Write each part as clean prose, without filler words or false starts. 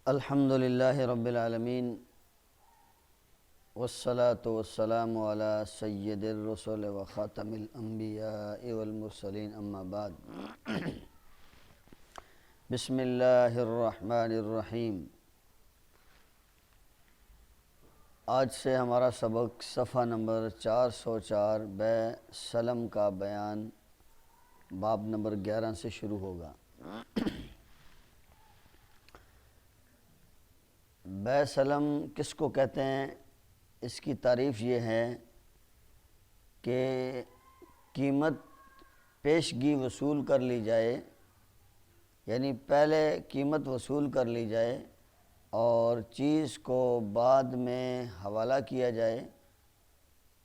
الحمدللہ رب العالمین والصلاة والسلام علی سید الرسل و خاتم الانبیاء والمرسلین اما بعد بسم اللہ الرحمن الرحیم۔ آج سے ہمارا سبق صفحہ نمبر 404 بے سلم کا بیان باب نمبر 11 سے شروع ہوگا۔ بے سلم کس کو کہتے ہیں؟ اس کی تعریف یہ ہے کہ قیمت پیشگی وصول کر لی جائے، یعنی پہلے قیمت وصول کر لی جائے اور چیز کو بعد میں حوالہ کیا جائے،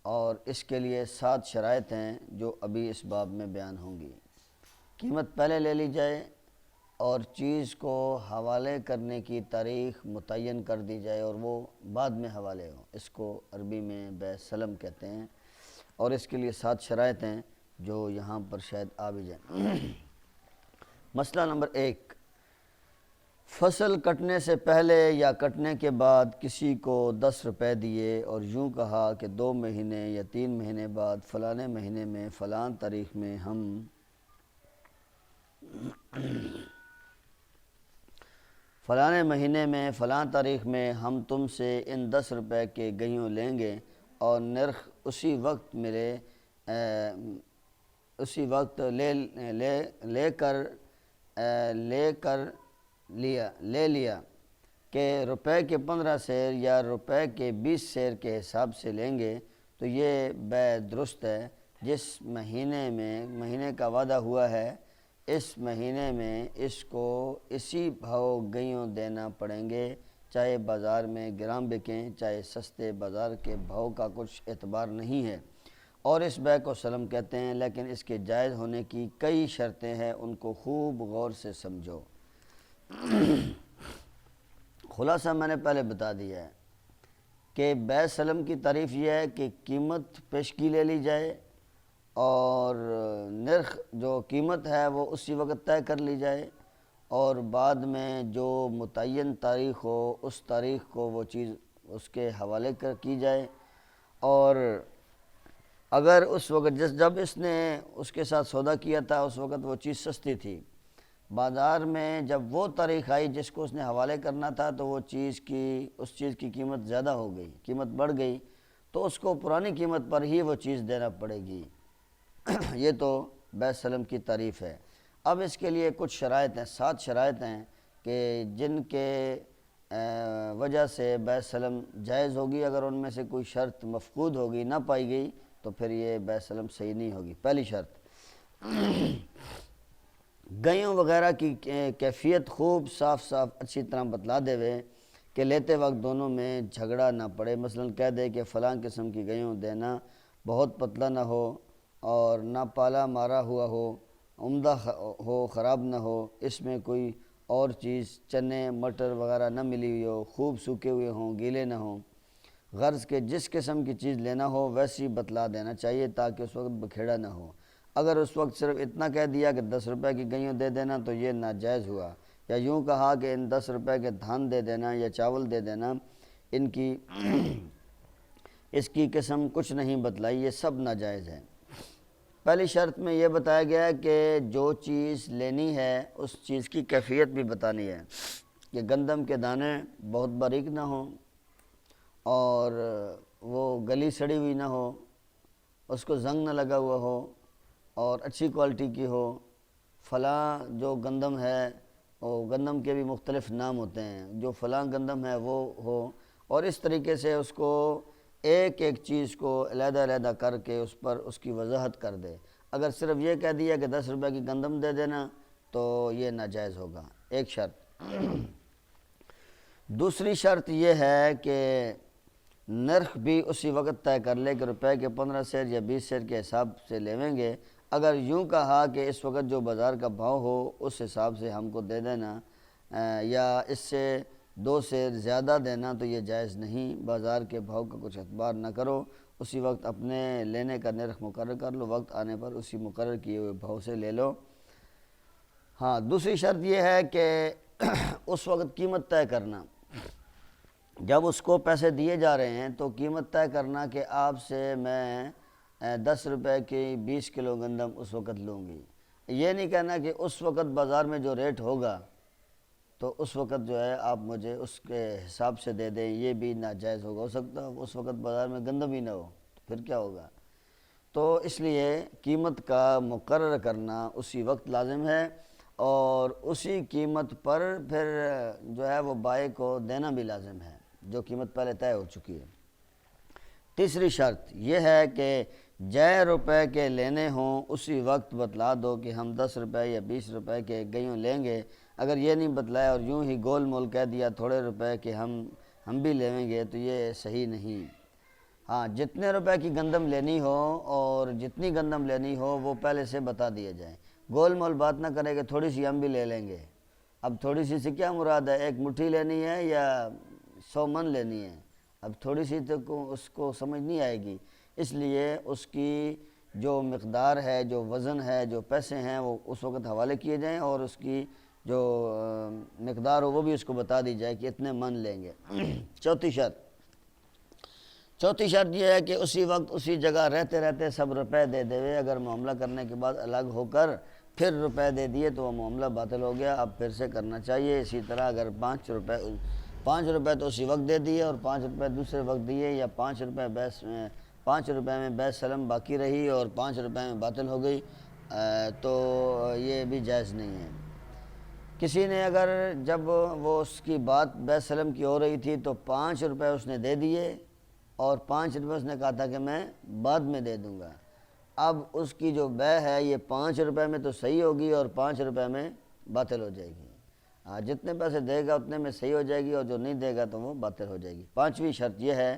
اور اس کے لیے 7 شرائط ہیں جو ابھی اس باب میں بیان ہوں گی۔ قیمت پہلے لے لی جائے اور چیز کو حوالے کرنے کی تاریخ متعین کر دی جائے اور وہ بعد میں حوالے ہو، اس کو عربی میں بے سلم کہتے ہیں، اور اس کے لیے 7 شرائط ہیں جو یہاں پر شاید آ بھی جائیں۔ مسئلہ نمبر 1، فصل کٹنے سے پہلے یا کٹنے کے بعد کسی کو 10 روپے دیے اور یوں کہا کہ 2 مہینے یا 3 مہینے بعد فلاں مہینے میں فلاں تاریخ میں فلاں مہینے میں فلاں تاریخ میں ہم تم سے ان 10 روپے کے گیہوں لیں گے، اور نرخ اسی وقت لے لیا کہ روپے کے 15 سیر یا روپے کے 20 سیر کے حساب سے لیں گے، تو یہ بے درست ہے۔ جس مہینے کا وعدہ ہوا ہے، اس مہینے میں اس کو اسی بھاؤ گیہوں دینا پڑیں گے، چاہے بازار میں گرام بکیں، چاہے سستے بازار کے بھاؤ کا کچھ اعتبار نہیں ہے، اور اس بے کو سلم کہتے ہیں۔ لیکن اس کے جائز ہونے کی کئی شرطیں ہیں، ان کو خوب غور سے سمجھو۔ خلاصہ میں نے پہلے بتا دیا ہے کہ بے سلم کی تعریف یہ ہے کہ قیمت پیشگی لے لی جائے اور نرخ جو قیمت ہے وہ اسی وقت طے کر لی جائے، اور بعد میں جو متعین تاریخ ہو اس تاریخ کو وہ چیز اس کے حوالے کی جائے، اور اگر اس وقت جب اس نے اس کے ساتھ سودا کیا تھا اس وقت وہ چیز سستی تھی، بازار میں جب وہ تاریخ آئی جس کو اس نے حوالے کرنا تھا تو وہ اس چیز کی قیمت زیادہ ہو گئی، قیمت بڑھ گئی، تو اس کو پرانی قیمت پر ہی وہ چیز دینا پڑے گی۔ یہ تو بے سلم کی تعریف ہے۔ اب اس کے لیے کچھ شرائط ہیں، 7 شرائط ہیں کہ جن کے وجہ سے بے سلم جائز ہوگی۔ اگر ان میں سے کوئی شرط مفقود ہوگی، نہ پائی گئی، تو پھر یہ بے سلم صحیح نہیں ہوگی۔ پہلی شرط، گیہوں وغیرہ کی کیفیت خوب صاف اچھی طرح بتلا دے ہوئے کہ لیتے وقت دونوں میں جھگڑا نہ پڑے۔ مثلا کہہ دے کہ فلاں قسم کی گیہوں دینا، بہت پتلا نہ ہو اور نہ پالا مارا ہوا ہو، عمدہ ہو، خراب نہ ہو، اس میں کوئی اور چیز چنے مٹر وغیرہ نہ ملی ہوئی ہو، خوب سوکھے ہوئے ہوں، گیلے نہ ہوں۔ غرض کہ جس قسم کی چیز لینا ہو ویسی بتلا دینا چاہیے تاکہ اس وقت بکھیڑا نہ ہو۔ اگر اس وقت صرف اتنا کہہ دیا کہ 10 روپے کی گیہوں دے دینا تو یہ ناجائز ہوا، یا یوں کہا کہ ان 10 روپے کے دھان دے دینا یا چاول دے دینا، اس کی قسم کچھ نہیں بتلائی، یہ سب ناجائز ہے۔ پہلی شرط میں یہ بتایا گیا ہے کہ جو چیز لینی ہے اس چیز کی کیفیت بھی بتانی ہے، کہ گندم کے دانے بہت باریک نہ ہوں اور وہ گلی سڑی ہوئی نہ ہو، اس کو زنگ نہ لگا ہوا ہو اور اچھی کوالٹی کی ہو۔ فلاں جو گندم ہے، وہ گندم کے بھی مختلف نام ہوتے ہیں، جو فلاں گندم ہے وہ ہو، اور اس طریقے سے اس کو ایک چیز کو علیحدہ علیحدہ کر کے اس پر اس کی وضاحت کر دے۔ اگر صرف یہ کہہ دیا کہ 10 روپے کی گندم دے دینا تو یہ ناجائز ہوگا، ایک شرط۔ دوسری شرط یہ ہے کہ نرخ بھی اسی وقت طے کر لے کہ روپے کے 15 سیر یا 20 سیر کے حساب سے لیویں گے۔ اگر یوں کہا کہ اس وقت جو بازار کا بھاؤ ہو اس حساب سے ہم کو دے دینا، یا اس سے 2 سیر زیادہ دینا، تو یہ جائز نہیں۔ بازار کے بھاؤ کا کچھ اعتبار نہ کرو، اسی وقت اپنے لینے کا نرخ مقرر کر لو، وقت آنے پر اسی مقرر کیے ہوئے بھاؤ سے لے لو۔ ہاں دوسری شرط یہ ہے کہ اس وقت قیمت طے کرنا، جب اس کو پیسے دیے جا رہے ہیں تو قیمت طے کرنا کہ آپ سے میں 10 روپے کی 20 کلو گندم اس وقت لوں گی۔ یہ نہیں کہنا کہ اس وقت بازار میں جو ریٹ ہوگا تو اس وقت جو ہے آپ مجھے اس کے حساب سے دے دیں، یہ بھی ناجائز ہوگا، ہو سکتا ہے اس وقت بازار میں گندم ہی نہ ہو تو پھر کیا ہوگا۔ تو اس لیے قیمت کا مقرر کرنا اسی وقت لازم ہے، اور اسی قیمت پر پھر جو ہے وہ بائع کو دینا بھی لازم ہے جو قیمت پہلے طے ہو چکی ہے۔ تیسری شرط یہ ہے کہ جے روپے کے لینے ہوں اسی وقت بتلا دو کہ ہم 10 روپے یا 20 روپے کے گیوں لیں گے۔ اگر یہ نہیں بتلایا اور یوں ہی گول مول کہہ دیا تھوڑے روپے کہ ہم بھی لیں گے تو یہ صحیح نہیں۔ ہاں جتنے روپے کی گندم لینی ہو اور جتنی گندم لینی ہو وہ پہلے سے بتا دیے جائیں، گول مول بات نہ کرے کہ تھوڑی سی ہم بھی لے لیں گے۔ اب تھوڑی سی سے کیا مراد ہے، ایک مٹھی لینی ہے یا 100 من لینی ہے؟ اب تھوڑی سی تو اس کو سمجھ نہیں آئے گی، اس لیے اس کی جو مقدار ہے، جو وزن ہے، جو پیسے ہیں وہ اس وقت حوالے کیے جائیں، اور اس کی جو مقدار ہو وہ بھی اس کو بتا دی جائے کہ اتنے من لیں گے۔ چوتھی شرط یہ ہے کہ اسی وقت اسی جگہ رہتے رہتے سب روپے دے دے، اگر معاملہ کرنے کے بعد الگ ہو کر پھر روپے دے دیے تو وہ معاملہ باطل ہو گیا، اب پھر سے کرنا چاہیے۔ اسی طرح اگر 5 روپے تو اسی وقت دے دیے اور 5 روپے دوسرے وقت دیے، یا 5 روپے میں بیع سلم باقی رہی اور 5 روپے میں باطل ہو گئی، تو یہ بھی جائز نہیں ہے۔ کسی نے اگر جب وہ اس کی بات بیع سلم کی ہو رہی تھی تو 5 روپے اس نے دے دیے اور 5 روپے اس نے کہا تھا کہ میں بعد میں دے دوں گا، اب اس کی جو بیع ہے یہ 5 روپے میں تو صحیح ہوگی اور 5 روپے میں باطل ہو جائے گی۔ جتنے پیسے دے گا اتنے میں صحیح ہو جائے گی، اور جو نہیں دے گا تو وہ باطل ہو جائے گی۔ پانچویں شرط یہ ہے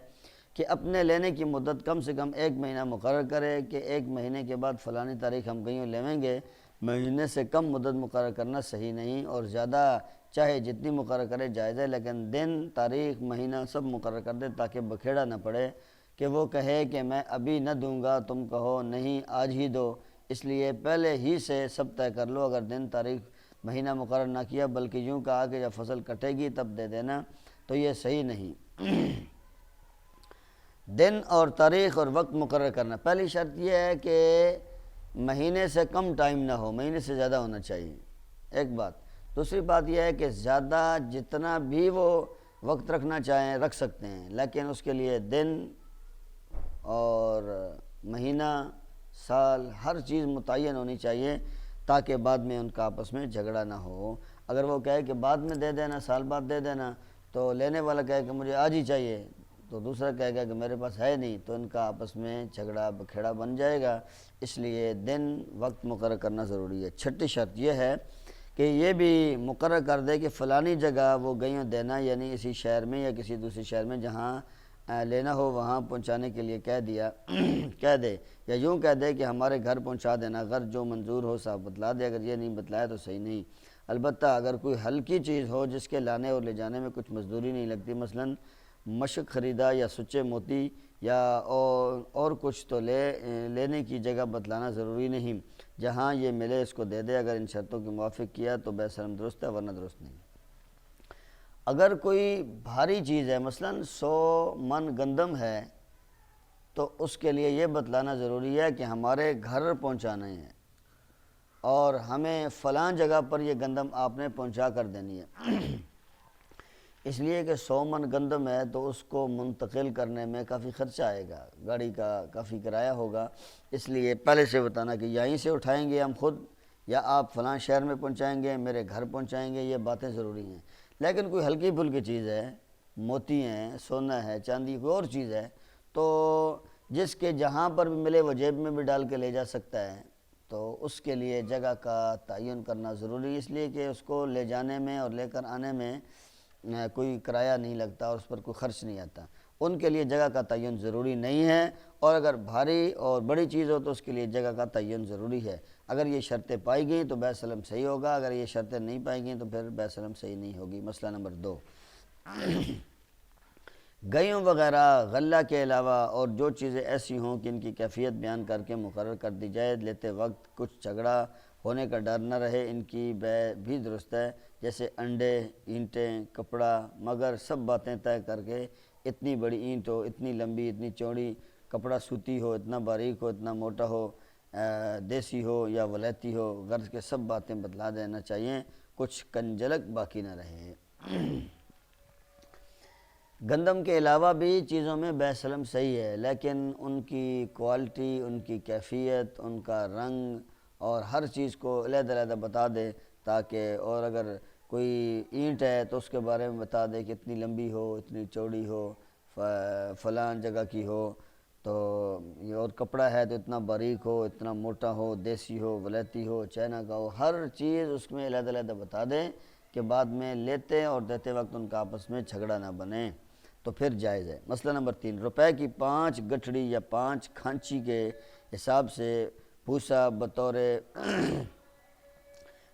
کہ اپنے لینے کی مدت کم سے کم 1 مہینہ مقرر کرے کہ 1 مہینے کے بعد فلانی تاریخ ہم گیوں لیویں گے۔ مہینے سے کم مدت مقرر کرنا صحیح نہیں، اور زیادہ چاہے جتنی مقرر کرے جائز ہے، لیکن دن تاریخ مہینہ سب مقرر کر دے تاکہ بکھیڑا نہ پڑے کہ وہ کہے کہ میں ابھی نہ دوں گا، تم کہو نہیں آج ہی دو۔ اس لیے پہلے ہی سے سب طے کر لو، اگر دن تاریخ مہینہ مقرر نہ کیا بلکہ یوں کہا کہ جب فصل کٹے گی تب دے دینا، تو یہ صحیح نہیں۔ دن اور تاریخ اور وقت مقرر کرنا، پہلی شرط یہ ہے کہ مہینے سے کم ٹائم نہ ہو، مہینے سے زیادہ ہونا چاہیے، ایک بات۔ دوسری بات یہ ہے کہ زیادہ جتنا بھی وہ وقت رکھنا چاہیں رکھ سکتے ہیں، لیکن اس کے لیے دن اور مہینہ، سال، ہر چیز متعین ہونی چاہیے تاکہ بعد میں ان کا آپس میں جھگڑا نہ ہو۔ اگر وہ کہے کہ بعد میں دے دینا، سال بعد دے دینا، تو لینے والا کہے کہ مجھے آج ہی چاہیے تو دوسرا کہے گا کہ میرے پاس ہے نہیں، تو ان کا آپس میں جھگڑا بکھیڑا بن جائے گا۔ اس لیے دن وقت مقرر کرنا ضروری ہے۔ چھٹی شرط یہ ہے کہ یہ بھی مقرر کر دے کہ فلانی جگہ وہ گیوں دینا، یعنی اسی شہر میں یا کسی دوسری شہر میں جہاں لینا ہو وہاں پہنچانے کے لیے کہہ دے، یا یوں کہہ دے کہ ہمارے گھر پہنچا دینا، غرض جو منظور ہو صاحب بتلا دے، اگر یہ نہیں بتلایا تو صحیح نہیں۔ البتہ اگر کوئی ہلکی چیز ہو جس کے لانے اور لے جانے میں کچھ مزدوری نہیں لگتی، مثلا مشق خریدا یا سچے موتی یا اور کچھ، تو لینے کی جگہ بتلانا ضروری نہیں، جہاں یہ ملے اس کو دے دے، اگر ان شرطوں کے موافق کیا تو بیع سلم درست ہے ورنہ درست نہیں۔ اگر کوئی بھاری چیز ہے، مثلا 100 من گندم ہے، تو اس کے لیے یہ بتلانا ضروری ہے کہ ہمارے گھر پہنچانا ہے اور ہمیں فلاں جگہ پر یہ گندم آپ نے پہنچا کر دینی ہے۔ اس لیے کہ 100 من گندم ہے تو اس کو منتقل کرنے میں کافی خرچہ آئے گا، گاڑی کا کافی کرایہ ہوگا، اس لیے پہلے سے بتانا کہ یہیں سے اٹھائیں گے ہم خود، یا آپ فلاں شہر میں پہنچائیں گے، میرے گھر پہنچائیں گے، یہ باتیں ضروری ہیں۔ لیکن کوئی ہلکی پھلکی چیز ہے، موتی ہیں، سونا ہے، چاندی، کوئی اور چیز ہے، تو جس کے جہاں پر بھی ملے وہ جیب میں بھی ڈال کے لے جا سکتا ہے، تو اس کے لیے جگہ کا تعین کرنا ضروری ہے، اس لیے کہ اس کو لے جانے میں اور لے کر آنے میں کوئی کرایہ نہیں لگتا اور اس پر کوئی خرچ نہیں آتا، ان کے لیے جگہ کا تعین ضروری نہیں ہے۔ اور اگر بھاری اور بڑی چیز ہو تو اس کے لیے جگہ کا تعین ضروری ہے۔ اگر یہ شرطیں پائی گئیں تو بیع سلم صحیح ہوگا، اگر یہ شرطیں نہیں پائی گئیں تو پھر بیع سلم صحیح نہیں ہوگی۔ مسئلہ نمبر 2، گیوں وغیرہ غلہ کے علاوہ اور جو چیزیں ایسی ہوں کہ ان کی کیفیت بیان کر کے مقرر کر دی جائے، لیتے وقت کچھ جھگڑا ہونے کا ڈر نہ رہے، ان کی بے بھی درست ہے، جیسے انڈے، اینٹیں، کپڑا، مگر سب باتیں طے کر کے اتنی بڑی اینٹ ہو، اتنی لمبی، اتنی چوڑی، کپڑا سوتی ہو، اتنا باریک ہو، اتنا موٹا ہو، دیسی ہو یا ولیتی ہو، غرض کے سب باتیں بتلا دینا چاہیے، کچھ کنجلک باقی نہ رہے۔ گندم کے علاوہ بھی چیزوں میں بے سلم صحیح ہے، لیکن ان کی کوالٹی، ان کی کیفیت، ان کا رنگ اور ہر چیز کو علیحدہ علیحدہ بتا دے، تاکہ اور اگر کوئی اینٹ ہے تو اس کے بارے میں بتا دے کہ اتنی لمبی ہو، اتنی چوڑی ہو، فلاں جگہ کی ہو، تو یہ اور کپڑا ہے تو اتنا باریک ہو، اتنا موٹا ہو، دیسی ہو، ولیتی ہو، چائنا کا ہو، ہر چیز اس میں علیحدہ علیحدہ بتا دیں کہ بعد میں لیتے اور دیتے وقت ان کا آپس میں جھگڑا نہ بنے، تو پھر جائز ہے۔ مسئلہ نمبر 3، روپے کی 5 گٹھڑی یا 5 کھانچی کے حساب سے پوسا بطور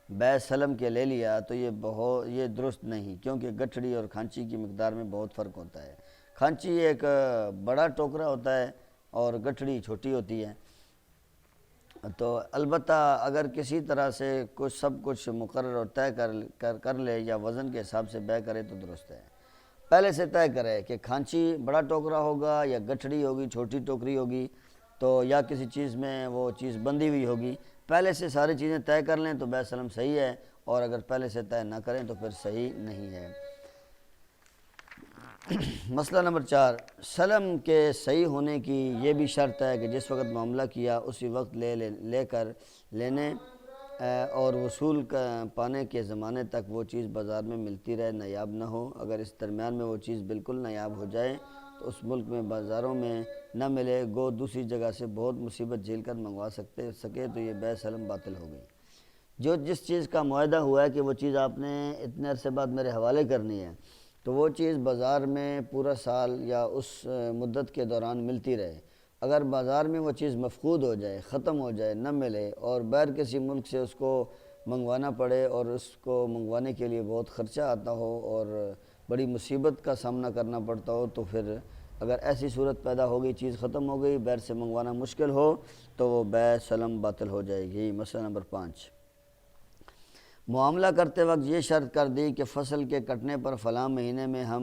بے سلم کے لے لیا تو یہ درست نہیں، کیونکہ گٹھڑی اور کھانچی کی مقدار میں بہت فرق ہوتا ہے۔ کھانچی ایک بڑا ٹوکرا ہوتا ہے اور گٹھڑی چھوٹی ہوتی ہے، تو البتہ اگر کسی طرح سے سب کچھ مقرر اور طے کر لے یا وزن کے حساب سے بے کرے تو درست ہے۔ پہلے سے طے کرے کہ کھانچی بڑا ٹوکرا ہوگا یا گٹھڑی ہوگی، چھوٹی ٹوکری ہوگی، تو یا کسی چیز میں وہ چیز بندھی ہوئی ہوگی، پہلے سے ساری چیزیں طے کر لیں تو بے سلم صحیح ہے، اور اگر پہلے سے طے نہ کریں تو پھر صحیح نہیں ہے۔ مسئلہ نمبر 4، سلم کے صحیح ہونے کی یہ بھی شرط ہے کہ جس وقت معاملہ کیا اسی وقت لے کر لینے اور وصول پانے کے زمانے تک وہ چیز بازار میں ملتی رہے، نایاب نہ ہو۔ اگر اس درمیان میں وہ چیز بالکل نایاب ہو جائے تو اس ملک میں بازاروں میں نہ ملے، گو دوسری جگہ سے بہت مصیبت جھیل کر منگوا سکے تو یہ بے سلم باطل ہو گئی۔ جس چیز کا معاہدہ ہوا ہے کہ وہ چیز آپ نے اتنے عرصے بعد میرے حوالے کرنی ہے، تو وہ چیز بازار میں پورا سال یا اس مدت کے دوران ملتی رہے۔ اگر بازار میں وہ چیز مفقود ہو جائے، ختم ہو جائے، نہ ملے اور باہر کسی ملک سے اس کو منگوانا پڑے اور اس کو منگوانے کے لیے بہت خرچہ آتا ہو اور بڑی مصیبت کا سامنا کرنا پڑتا ہو، تو پھر اگر ایسی صورت پیدا ہو گئی، چیز ختم ہو گئی، باہر سے منگوانا مشکل ہو، تو وہ بے سلم باطل ہو جائے گی۔ مسئلہ نمبر 5، معاملہ کرتے وقت یہ شرط کر دی کہ فصل کے کٹنے پر فلاں مہینے میں ہم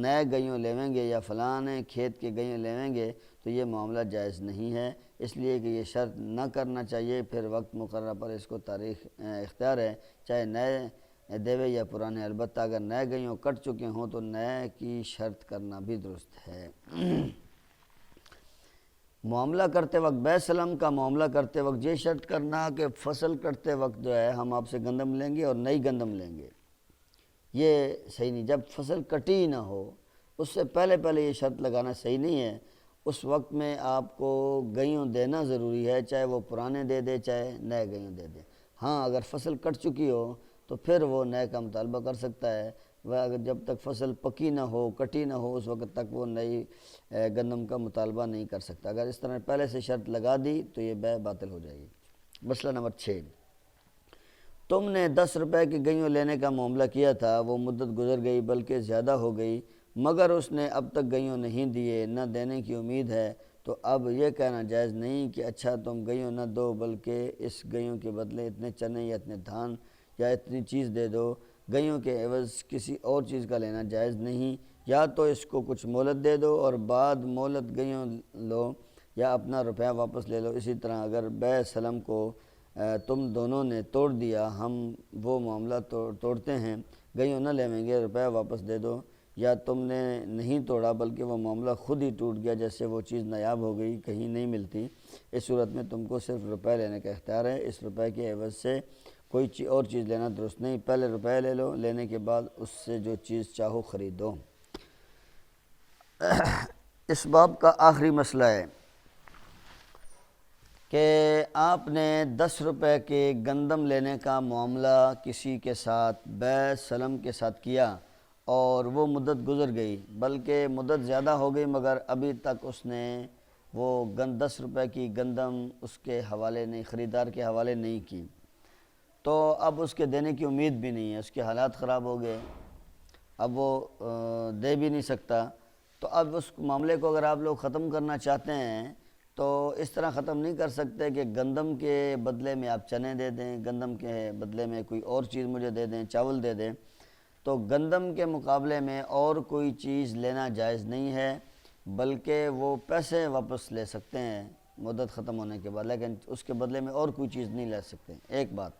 نئے گیہوں لیویں گے یا فلاں کھیت کے گیہوں لیویں گے، تو یہ معاملہ جائز نہیں ہے، اس لیے کہ یہ شرط نہ کرنا چاہیے، پھر وقت مقررہ پر اس کو تاریخ اختیار ہے، چاہے نئے دیوے یا پرانے، البتہ اگر نئے گیہوں کٹ چکے ہوں تو نئے کی شرط کرنا بھی درست ہے۔ معاملہ کرتے وقت بے سلم کا معاملہ کرتے وقت یہ شرط کرنا کہ فصل کٹتے وقت جو ہے ہم آپ سے گندم لیں گے اور نئی گندم لیں گے، یہ صحیح نہیں۔ جب فصل کٹی نہ ہو اس سے پہلے یہ شرط لگانا صحیح نہیں ہے، اس وقت میں آپ کو گیہوں دینا ضروری ہے، چاہے وہ پرانے دے دے چاہے نئے گیہوں دے دے۔ ہاں اگر فصل کٹ چکی ہو تو پھر وہ نئے کا مطالبہ کر سکتا ہے، اگر جب تک فصل پکی نہ ہو، کٹی نہ ہو، اس وقت تک وہ نئی گندم کا مطالبہ نہیں کر سکتا۔ اگر اس طرح پہلے سے شرط لگا دی تو یہ بے باطل ہو جائے گی۔ مسئلہ نمبر 6، تم نے 10 روپے کے گیہوں لینے کا معاملہ کیا تھا، وہ مدت گزر گئی بلکہ زیادہ ہو گئی، مگر اس نے اب تک گیہوں نہیں دیے، نہ دینے کی امید ہے، تو اب یہ کہنا جائز نہیں کہ اچھا تم گیہوں نہ دو بلکہ اس گیہوں کے بدلے اتنے چنے یا اتنے دھان یا اتنی چیز دے دو۔ گیہوں کے عوض کسی اور چیز کا لینا جائز نہیں، یا تو اس کو کچھ مہلت دے دو اور بعد مہلت گیہوں لو، یا اپنا روپیہ واپس لے لو۔ اسی طرح اگر بے سلم کو تم دونوں نے توڑ دیا، ہم وہ معاملہ توڑتے ہیں، گیہوں نہ لیویں گے، روپیہ واپس دے دو، یا تم نے نہیں توڑا بلکہ وہ معاملہ خود ہی ٹوٹ گیا، جیسے وہ چیز نایاب ہو گئی، کہیں نہیں ملتی، اس صورت میں تم کو صرف روپے لینے کا اختیار ہے، اس روپے کے عوض سے کوئی اور چیز لینا درست نہیں، پہلے روپے لے لو، لینے کے بعد اس سے جو چیز چاہو خریدو۔ اس باب کا آخری مسئلہ ہے کہ آپ نے 10 روپے کے گندم لینے کا معاملہ کسی کے ساتھ بے سلم کے ساتھ کیا اور وہ مدت گزر گئی، بلکہ مدت زیادہ ہو گئی، مگر ابھی تک اس نے وہ 10 روپے کی گندم اس کے حوالے نہیں، خریدار کے حوالے نہیں کی، تو اب اس کے دینے کی امید بھی نہیں ہے، اس کے حالات خراب ہو گئے، اب وہ دے بھی نہیں سکتا، تو اب اس معاملے کو اگر آپ لوگ ختم کرنا چاہتے ہیں تو اس طرح ختم نہیں کر سکتے کہ گندم کے بدلے میں آپ چنے دے دیں، گندم کے بدلے میں کوئی اور چیز مجھے دے دیں، چاول دے دیں. تو گندم کے مقابلے میں اور کوئی چیز لینا جائز نہیں ہے، بلکہ وہ پیسے واپس لے سکتے ہیں مدت ختم ہونے کے بعد، لیکن اس کے بدلے میں اور کوئی چیز نہیں لے سکتے. ایک بات.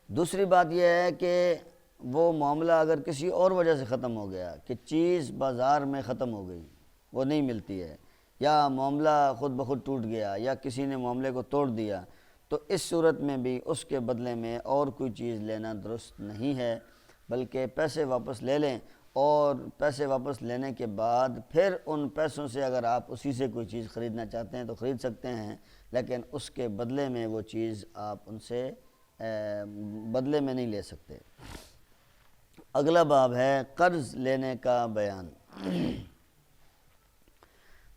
دوسری بات یہ ہے کہ وہ معاملہ اگر کسی اور وجہ سے ختم ہو گیا، کہ چیز بازار میں ختم ہو گئی، وہ نہیں ملتی ہے، یا معاملہ خود بخود ٹوٹ گیا، یا کسی نے معاملے کو توڑ دیا، تو اس صورت میں بھی اس کے بدلے میں اور کوئی چیز لینا درست نہیں ہے، بلکہ پیسے واپس لے لیں. اور پیسے واپس لینے کے بعد پھر ان پیسوں سے اگر آپ اسی سے کوئی چیز خریدنا چاہتے ہیں تو خرید سکتے ہیں، لیکن اس کے بدلے میں وہ چیز آپ ان سے بدلے میں نہیں لے سکتے. اگلا باب ہے قرض لینے کا بیان.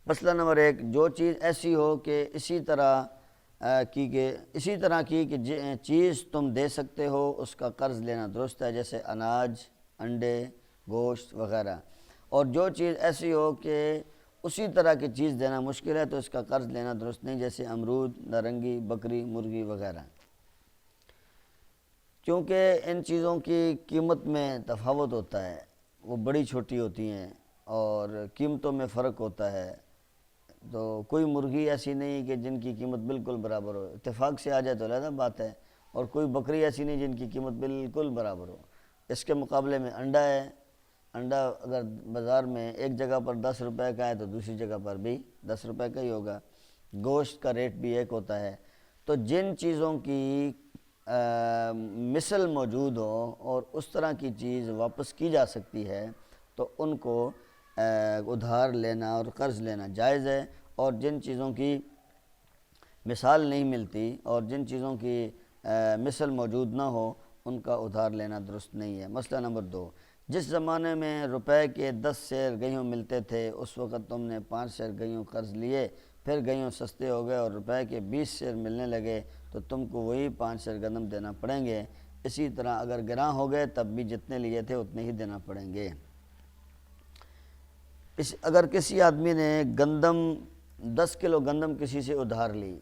مسئلہ نمبر 1، جو چیز ایسی ہو کہ اسی طرح کی کہ چیز تم دے سکتے ہو، اس کا قرض لینا درست ہے، جیسے اناج، انڈے، گوشت وغیرہ. اور جو چیز ایسی ہو کہ اسی طرح کی چیز دینا مشکل ہے تو اس کا قرض لینا درست نہیں، جیسے امرود، نارنگی، بکری، مرغی وغیرہ. کیونکہ ان چیزوں کی قیمت میں تفاوت ہوتا ہے، وہ بڑی چھوٹی ہوتی ہیں اور قیمتوں میں فرق ہوتا ہے. تو کوئی مرغی ایسی نہیں کہ جن کی قیمت بالکل برابر ہو، اتفاق سے آ جائے تو علیحدہ بات ہے، اور کوئی بکری ایسی نہیں جن کی قیمت بالکل برابر ہو. اس کے مقابلے میں انڈا ہے. انڈا اگر بازار میں ایک جگہ پر 10 روپے کا ہے تو دوسری جگہ پر بھی 10 روپے کا ہی ہوگا. گوشت کا ریٹ بھی ایک ہوتا ہے. تو جن چیزوں کی مثل موجود ہو اور اس طرح کی چیز واپس کی جا سکتی ہے تو ان کو ادھار لینا اور قرض لینا جائز ہے، اور جن چیزوں کی مثال نہیں ملتی اور جن چیزوں کی مثل موجود نہ ہو ان کا ادھار لینا درست نہیں ہے. مسئلہ نمبر 2، جس زمانے میں روپے کے 10 سیر گیہوں ملتے تھے، اس وقت تم نے 5 سیر گیہوں قرض لیے، پھر گیہوں سستے ہو گئے اور روپے کے 20 سیر ملنے لگے تو تم کو وہی 5 سیر گندم دینا پڑیں گے. اسی طرح اگر گراں ہو گئے تب بھی جتنے لیے تھے اتنے ہی دینا پڑیں گے. اگر کسی آدمی نے 10 کلو گندم کسی سے ادھار لی،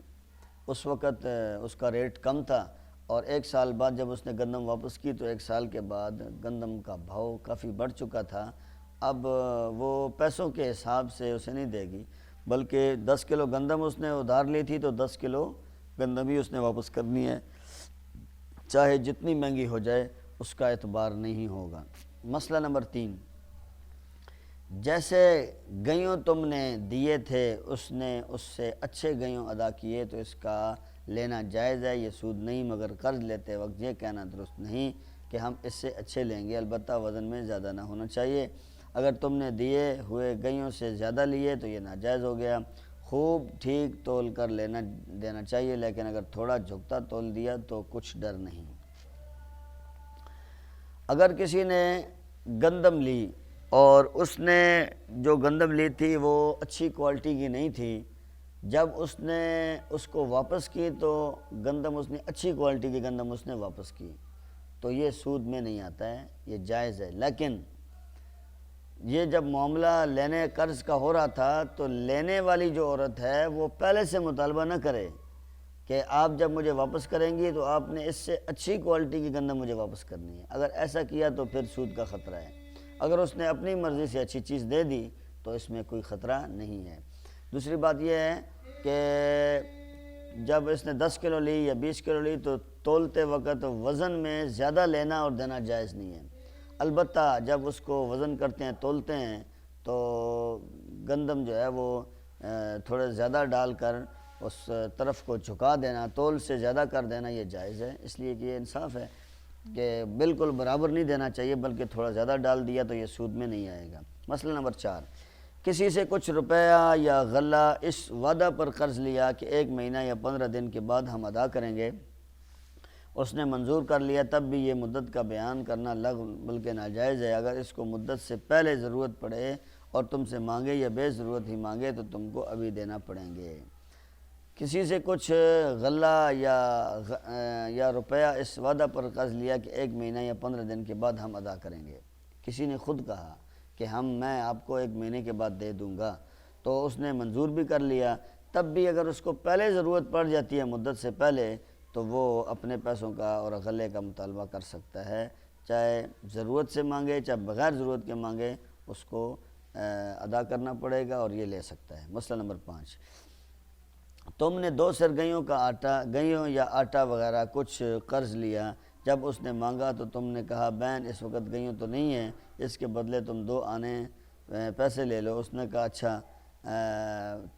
اس وقت اس کا ریٹ کم تھا، اور 1 سال بعد جب اس نے گندم واپس کی تو 1 سال کے بعد گندم کا بھاؤ کافی بڑھ چکا تھا. اب وہ پیسوں کے حساب سے اسے نہیں دے گی، بلکہ 10 کلو گندم اس نے ادھار لی تھی تو 10 کلو گندم ہی اس نے واپس کرنی ہے، چاہے جتنی مہنگی ہو جائے اس کا اعتبار نہیں ہوگا. مسئلہ نمبر 3، جیسے گیہوں تم نے دیے تھے اس نے اس سے اچھے گیہوں ادا کیے تو اس کا لینا جائز ہے، یہ سود نہیں، مگر قرض لیتے وقت یہ کہنا درست نہیں کہ ہم اس سے اچھے لیں گے، البتہ وزن میں زیادہ نہ ہونا چاہیے. اگر تم نے دیے ہوئے گیہوں سے زیادہ لیے تو یہ ناجائز ہو گیا. خوب ٹھیک تول کر دینا چاہیے، لیکن اگر تھوڑا جھکتا تول دیا تو کچھ ڈر نہیں. اگر کسی نے گندم لی اور اس نے جو گندم لی تھی وہ اچھی کوالٹی کی نہیں تھی، جب اس نے اس کو واپس کی تو گندم اس نے اچھی کوالٹی کی گندم اس نے واپس کی تو یہ سود میں نہیں آتا ہے، یہ جائز ہے. لیکن یہ جب معاملہ لینے قرض کا ہو رہا تھا تو لینے والی جو عورت ہے وہ پہلے سے مطالبہ نہ کرے کہ آپ جب مجھے واپس کریں گی تو آپ نے اس سے اچھی کوالٹی کی گندم مجھے واپس کرنی ہے. اگر ایسا کیا تو پھر سود کا خطرہ ہے. اگر اس نے اپنی مرضی سے اچھی چیز دے دی تو اس میں کوئی خطرہ نہیں ہے. دوسری بات یہ ہے کہ جب اس نے 10 کلو لی یا 20 کلو لی تو تولتے وقت وزن میں زیادہ لینا اور دینا جائز نہیں ہے. البتہ جب اس کو وزن کرتے ہیں، تولتے ہیں، تو گندم جو ہے وہ تھوڑے زیادہ ڈال کر اس طرف کو جھکا دینا، تول سے زیادہ کر دینا، یہ جائز ہے، اس لیے کہ یہ انصاف ہے کہ بالکل برابر نہیں دینا چاہیے بلکہ تھوڑا زیادہ ڈال دیا تو یہ سود میں نہیں آئے گا. مسئلہ نمبر 4، کسی سے کچھ روپیہ یا غلہ اس وعدہ پر قرض لیا کہ 1 مہینہ یا 15 دن کے بعد ہم ادا کریں گے، اس نے منظور کر لیا، تب بھی یہ مدت کا بیان کرنا لغو بلکہ ناجائز ہے. اگر اس کو مدت سے پہلے ضرورت پڑے اور تم سے مانگے یا بے ضرورت ہی مانگے تو تم کو ابھی دینا پڑیں گے. کسی سے کچھ غلہ یا روپیہ اس وعدہ پر قرض لیا کہ 1 مہینہ یا 15 دن کے بعد ہم ادا کریں گے. کسی نے خود کہا کہ میں آپ کو 1 مہینے کے بعد دے دوں گا، تو اس نے منظور بھی کر لیا، تب بھی اگر اس کو پہلے ضرورت پڑ جاتی ہے مدت سے پہلے تو وہ اپنے پیسوں کا اور غلے کا مطالبہ کر سکتا ہے، چاہے ضرورت سے مانگے چاہے بغیر ضرورت کے مانگے، اس کو ادا کرنا پڑے گا اور یہ لے سکتا ہے۔ مسئلہ نمبر 5، تم نے 2 سر گیہوں کا آٹا، گیہوں یا آٹا وغیرہ کچھ قرض لیا، جب اس نے مانگا تو تم نے کہا بین اس وقت گیہوں تو نہیں ہے، اس کے بدلے تم 2 آنے پیسے لے لو۔ اس نے کہا اچھا،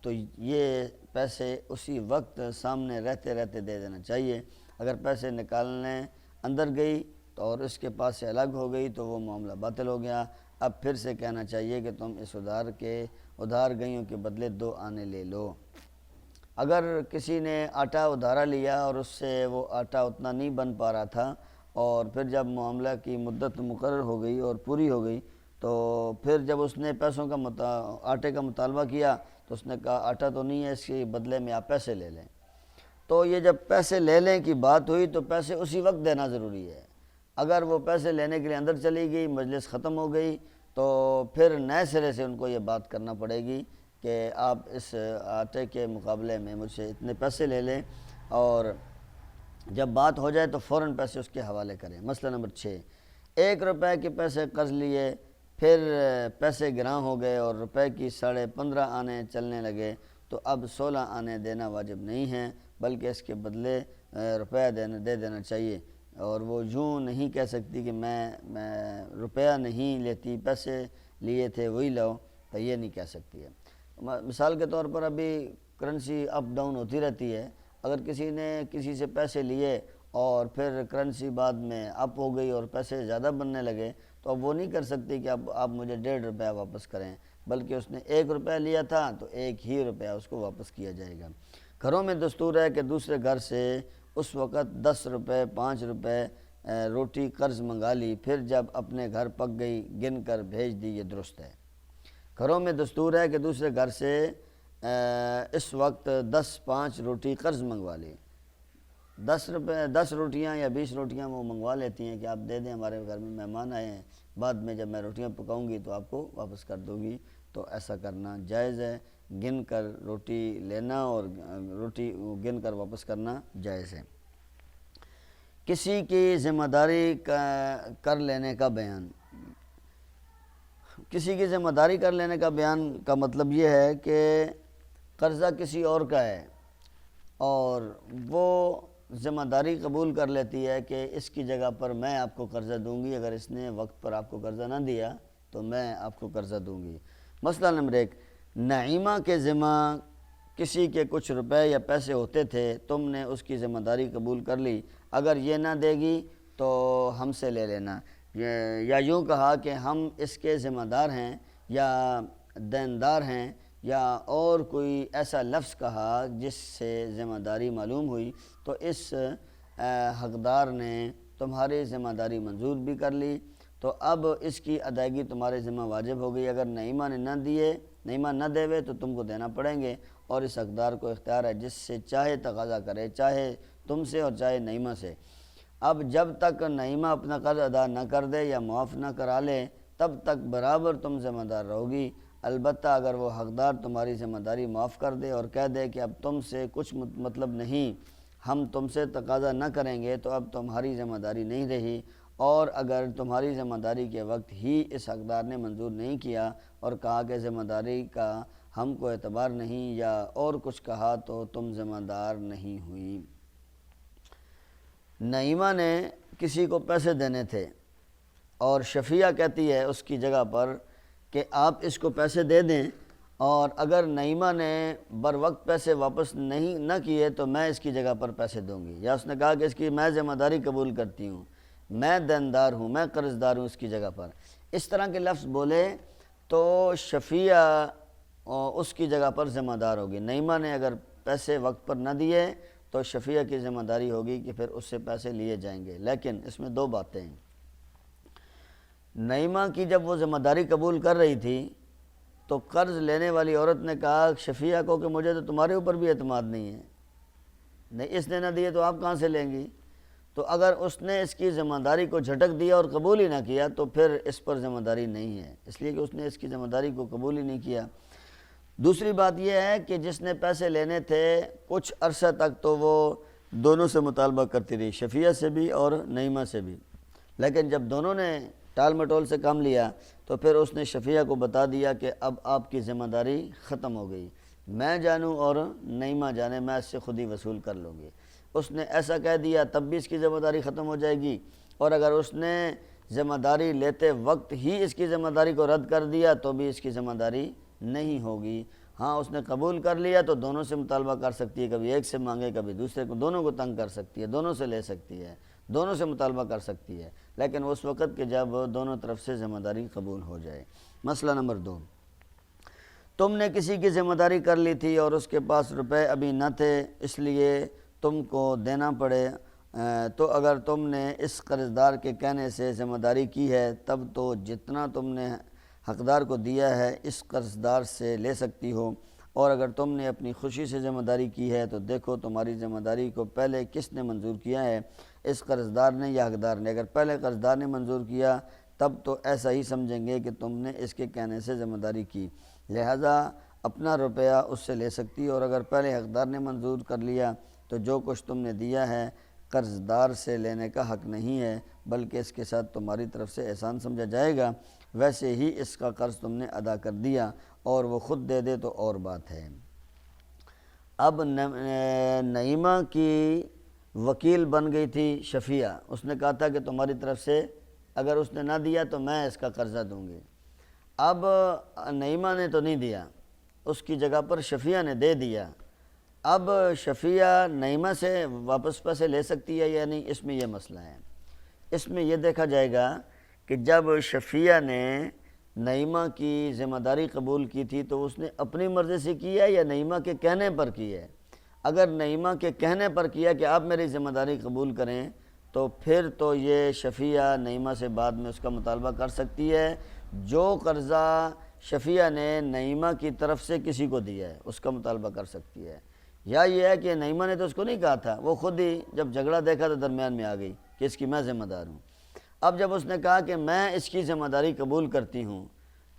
تو یہ پیسے اسی وقت سامنے رہتے رہتے دے دینا چاہیے۔ اگر پیسے نکالنے اندر گئی تو اور اس کے پاس سے الگ ہو گئی تو وہ معاملہ باطل ہو گیا۔ اب پھر سے کہنا چاہیے کہ تم اس ادھار گیہوں کے بدلے 2 آنے لے لو۔ اگر کسی نے آٹا ادھارا لیا اور اس سے وہ آٹا اتنا نہیں بن پا رہا تھا، اور پھر جب معاملہ کی مدت مقرر ہو گئی اور پوری ہو گئی تو پھر جب اس نے پیسوں کا آٹے کا مطالبہ کیا تو اس نے کہا آٹا تو نہیں ہے، اس کے بدلے میں آپ پیسے لے لیں۔ تو یہ جب پیسے لے لیں کی بات ہوئی تو پیسے اسی وقت دینا ضروری ہے۔ اگر وہ پیسے لینے کے لیے اندر چلی گئی، مجلس ختم ہو گئی، تو پھر نئے سرے سے ان کو یہ بات کرنا پڑے گی کہ آپ اس آٹے کے مقابلے میں مجھ سے اتنے پیسے لے لیں، اور جب بات ہو جائے تو فوراً پیسے اس کے حوالے کریں۔ مسئلہ نمبر 6، 1 روپے کے پیسے قرض لیے، پھر پیسے گراں ہو گئے اور روپے کی 15.5 آنے چلنے لگے، تو اب 16 آنے دینا واجب نہیں ہے، بلکہ اس کے بدلے روپیہ دے دینا چاہیے۔ اور وہ یوں نہیں کہہ سکتی کہ میں روپیہ نہیں لیتی، پیسے لیے تھے وہی لاؤ، تو یہ نہیں کہہ سکتی ہے۔ مثال کے طور پر ابھی کرنسی اپ ڈاؤن ہوتی رہتی ہے، اگر کسی نے کسی سے پیسے لیے اور پھر کرنسی بعد میں اپ ہو گئی اور پیسے زیادہ بننے لگے تو اب وہ نہیں کر سکتی کہ اب آپ مجھے 1.5 روپیہ واپس کریں، بلکہ اس نے 1 روپیہ لیا تھا تو 1 ہی روپیہ اس کو واپس کیا جائے گا۔ گھروں میں دستور ہے کہ دوسرے گھر سے اس وقت 10 روپے 5 روپے روٹی قرض منگا لی، پھر جب اپنے گھر پک گئی گن کر بھیج دی، یہ درست ہے۔ گھروں میں دستور ہے کہ دوسرے گھر سے اس وقت 10-5 روٹی قرض منگوا لی، 10 روٹیاں یا 20 روٹیاں وہ منگوا لیتی ہیں کہ آپ دے دیں، ہمارے گھر میں مہمان آئے ہیں، بعد میں جب میں روٹیاں پکاؤں گی تو آپ کو واپس کر دوں گی، تو ایسا کرنا جائز ہے۔ گن کر روٹی لینا اور روٹی گن کر واپس کرنا جائز ہے۔ کسی کی ذمہ داری کر لینے کا بیان، کسی کی ذمہ داری کر لینے کا بیان کا مطلب یہ ہے کہ قرضہ کسی اور کا ہے اور وہ ذمہ داری قبول کر لیتی ہے کہ اس کی جگہ پر میں آپ کو قرضہ دوں گی، اگر اس نے وقت پر آپ کو قرضہ نہ دیا تو میں آپ کو قرضہ دوں گی۔ مسئلہ نمبر 1، نعیمہ کے ذمہ کسی کے کچھ روپے یا پیسے ہوتے تھے، تم نے اس کی ذمہ داری قبول کر لی، اگر یہ نہ دے گی تو ہم سے لے لینا، یا یوں کہا کہ ہم اس کے ذمہ دار ہیں یا دیندار ہیں، یا اور کوئی ایسا لفظ کہا جس سے ذمہ داری معلوم ہوئی، تو اس حقدار نے تمہاری ذمہ داری منظور بھی کر لی، تو اب اس کی ادائیگی تمہارے ذمہ واجب ہو گئی۔ اگر نعیمہ نہ دے تو تم کو دینا پڑیں گے، اور اس حقدار کو اختیار ہے جس سے چاہے تقاضا کرے، چاہے تم سے اور چاہے نعیمہ سے۔ اب جب تک نعیمہ اپنا قرض ادا نہ کر دے یا معاف نہ کرا لے تب تک برابر تم ذمہ دار رہو گی، البتہ اگر وہ حقدار تمہاری ذمہ داری معاف کر دے اور کہہ دے کہ اب تم سے کچھ مطلب نہیں، ہم تم سے تقاضا نہ کریں گے، تو اب تمہاری ذمہ داری نہیں رہی، اور اگر تمہاری ذمہ داری کے وقت ہی اس حقدار نے منظور نہیں کیا اور کہا کہ ذمہ داری کا ہم کو اعتبار نہیں یا اور کچھ کہا تو تم ذمہ دار نہیں ہوئی۔ نعیمہ نے کسی کو پیسے دینے تھے اور شفیہ کہتی ہے اس کی جگہ پر کہ آپ اس کو پیسے دے دیں، اور اگر نعیمہ نے بر وقت پیسے واپس نہ کیے تو میں اس کی جگہ پر پیسے دوں گی، یا اس نے کہا کہ اس کی میں ذمہ داری قبول کرتی ہوں، میں دیندار ہوں، میں قرض دار ہوں اس کی جگہ پر، اس طرح کے لفظ بولے تو شفیہ اس کی جگہ پر ذمہ دار ہوگی۔ نعیمہ نے اگر پیسے وقت پر نہ دیے تو شفیہ کی ذمہ داری ہوگی کہ پھر اس سے پیسے لیے جائیں گے، لیکن اس میں 2 باتیں ہیں۔ نعیمہ کی جب وہ ذمہ داری قبول کر رہی تھی تو قرض لینے والی عورت نے کہا شفیہ کو کہ مجھے تو تمہارے اوپر بھی اعتماد نہیں ہے، نہیں اس نے نہ دیے تو آپ کہاں سے لیں گی؟ تو اگر اس نے اس کی ذمہ داری کو جھٹک دیا اور قبول ہی نہ کیا تو پھر اس پر ذمہ داری نہیں ہے، اس لیے کہ اس نے اس کی ذمہ داری کو قبول ہی نہیں کیا۔ دوسری بات یہ ہے کہ جس نے پیسے لینے تھے کچھ عرصہ تک تو وہ دونوں سے مطالبہ کرتی رہی، شفیہ سے بھی اور نعیمہ سے بھی، لیکن جب دونوں نے ٹال مٹول سے کام لیا تو پھر اس نے شفیہ کو بتا دیا کہ اب آپ کی ذمہ داری ختم ہو گئی، میں جانوں اور نعیمہ جانے، میں اس سے خود ہی وصول کر لوں گی۔ اس نے ایسا کہہ دیا تب بھی اس کی ذمہ داری ختم ہو جائے گی، اور اگر اس نے ذمہ داری لیتے وقت ہی اس کی ذمہ داری کو رد کر دیا تو بھی اس کی ذمہ داری نہیں ہوگی۔ ہاں اس نے قبول کر لیا تو دونوں سے مطالبہ کر سکتی ہے، کبھی ایک سے مانگے کبھی دوسرے کو، دونوں کو تنگ کر سکتی ہے، دونوں سے لے سکتی ہے، دونوں سے مطالبہ کر سکتی ہے، لیکن اس وقت کہ جب دونوں طرف سے ذمہ داری قبول ہو جائے۔ مسئلہ نمبر 2، تم نے کسی کی ذمہ داری کر لی تھی اور اس کے پاس روپے ابھی نہ تھے، اس لیے تم کو دینا پڑے، تو اگر تم نے اس قرضدار کے کہنے سے ذمہ داری کی ہے تب تو جتنا تم نے حقدار کو دیا ہے اس قرضدار سے لے سکتی ہو، اور اگر تم نے اپنی خوشی سے ذمہ داری کی ہے تو دیکھو تمہاری ذمہ داری کو پہلے کس نے منظور کیا ہے، اس قرضدار نے یا حقدار نے۔ اگر پہلے قرضدار نے منظور کیا تب تو ایسا ہی سمجھیں گے کہ تم نے اس کے کہنے سے ذمہ داری کی، لہذا اپنا روپیہ اس سے لے سکتی، اور اگر پہلے حقدار نے منظور کر لیا تو جو کچھ تم نے دیا ہے قرضدار سے لینے کا حق نہیں ہے، بلکہ اس کے ساتھ تمہاری طرف سے احسان سمجھا جائے گا، ویسے ہی اس کا قرض تم نے ادا کر دیا اور وہ خود دے دے تو اور بات ہے۔ اب نعیمہ کی وکیل بن گئی تھی شفیہ، اس نے کہا تھا کہ تمہاری طرف سے اگر اس نے نہ دیا تو میں اس کا قرضہ دوں گی۔ اب نعیمہ نے تو نہیں دیا، اس کی جگہ پر شفیہ نے دے دیا۔ اب شفیہ نعیمہ سے واپس پیسے لے سکتی ہے یا نہیں، اس میں یہ مسئلہ ہے۔ اس میں یہ دیکھا جائے گا کہ جب شفیہ نے نعیمہ کی ذمہ داری قبول کی تھی تو اس نے اپنی مرضی سے کیا یا نعیمہ کے کہنے پر کی ہے۔ اگر نعیمہ کے کہنے پر کیا کہ آپ میری ذمہ داری قبول کریں تو پھر تو یہ شفیہ نعیمہ سے بعد میں اس کا مطالبہ کر سکتی ہے، جو قرضہ شفیہ نے نعیمہ کی طرف سے کسی کو دیا ہے اس کا مطالبہ کر سکتی ہے، یا یہ ہے کہ نعیمہ نے تو اس کو نہیں کہا تھا، وہ خود ہی جب جھگڑا دیکھا تو درمیان میں آ گئی کہ اس کی میں ذمہ دار ہوں۔ اب جب اس نے کہا کہ میں اس کی ذمہ داری قبول کرتی ہوں،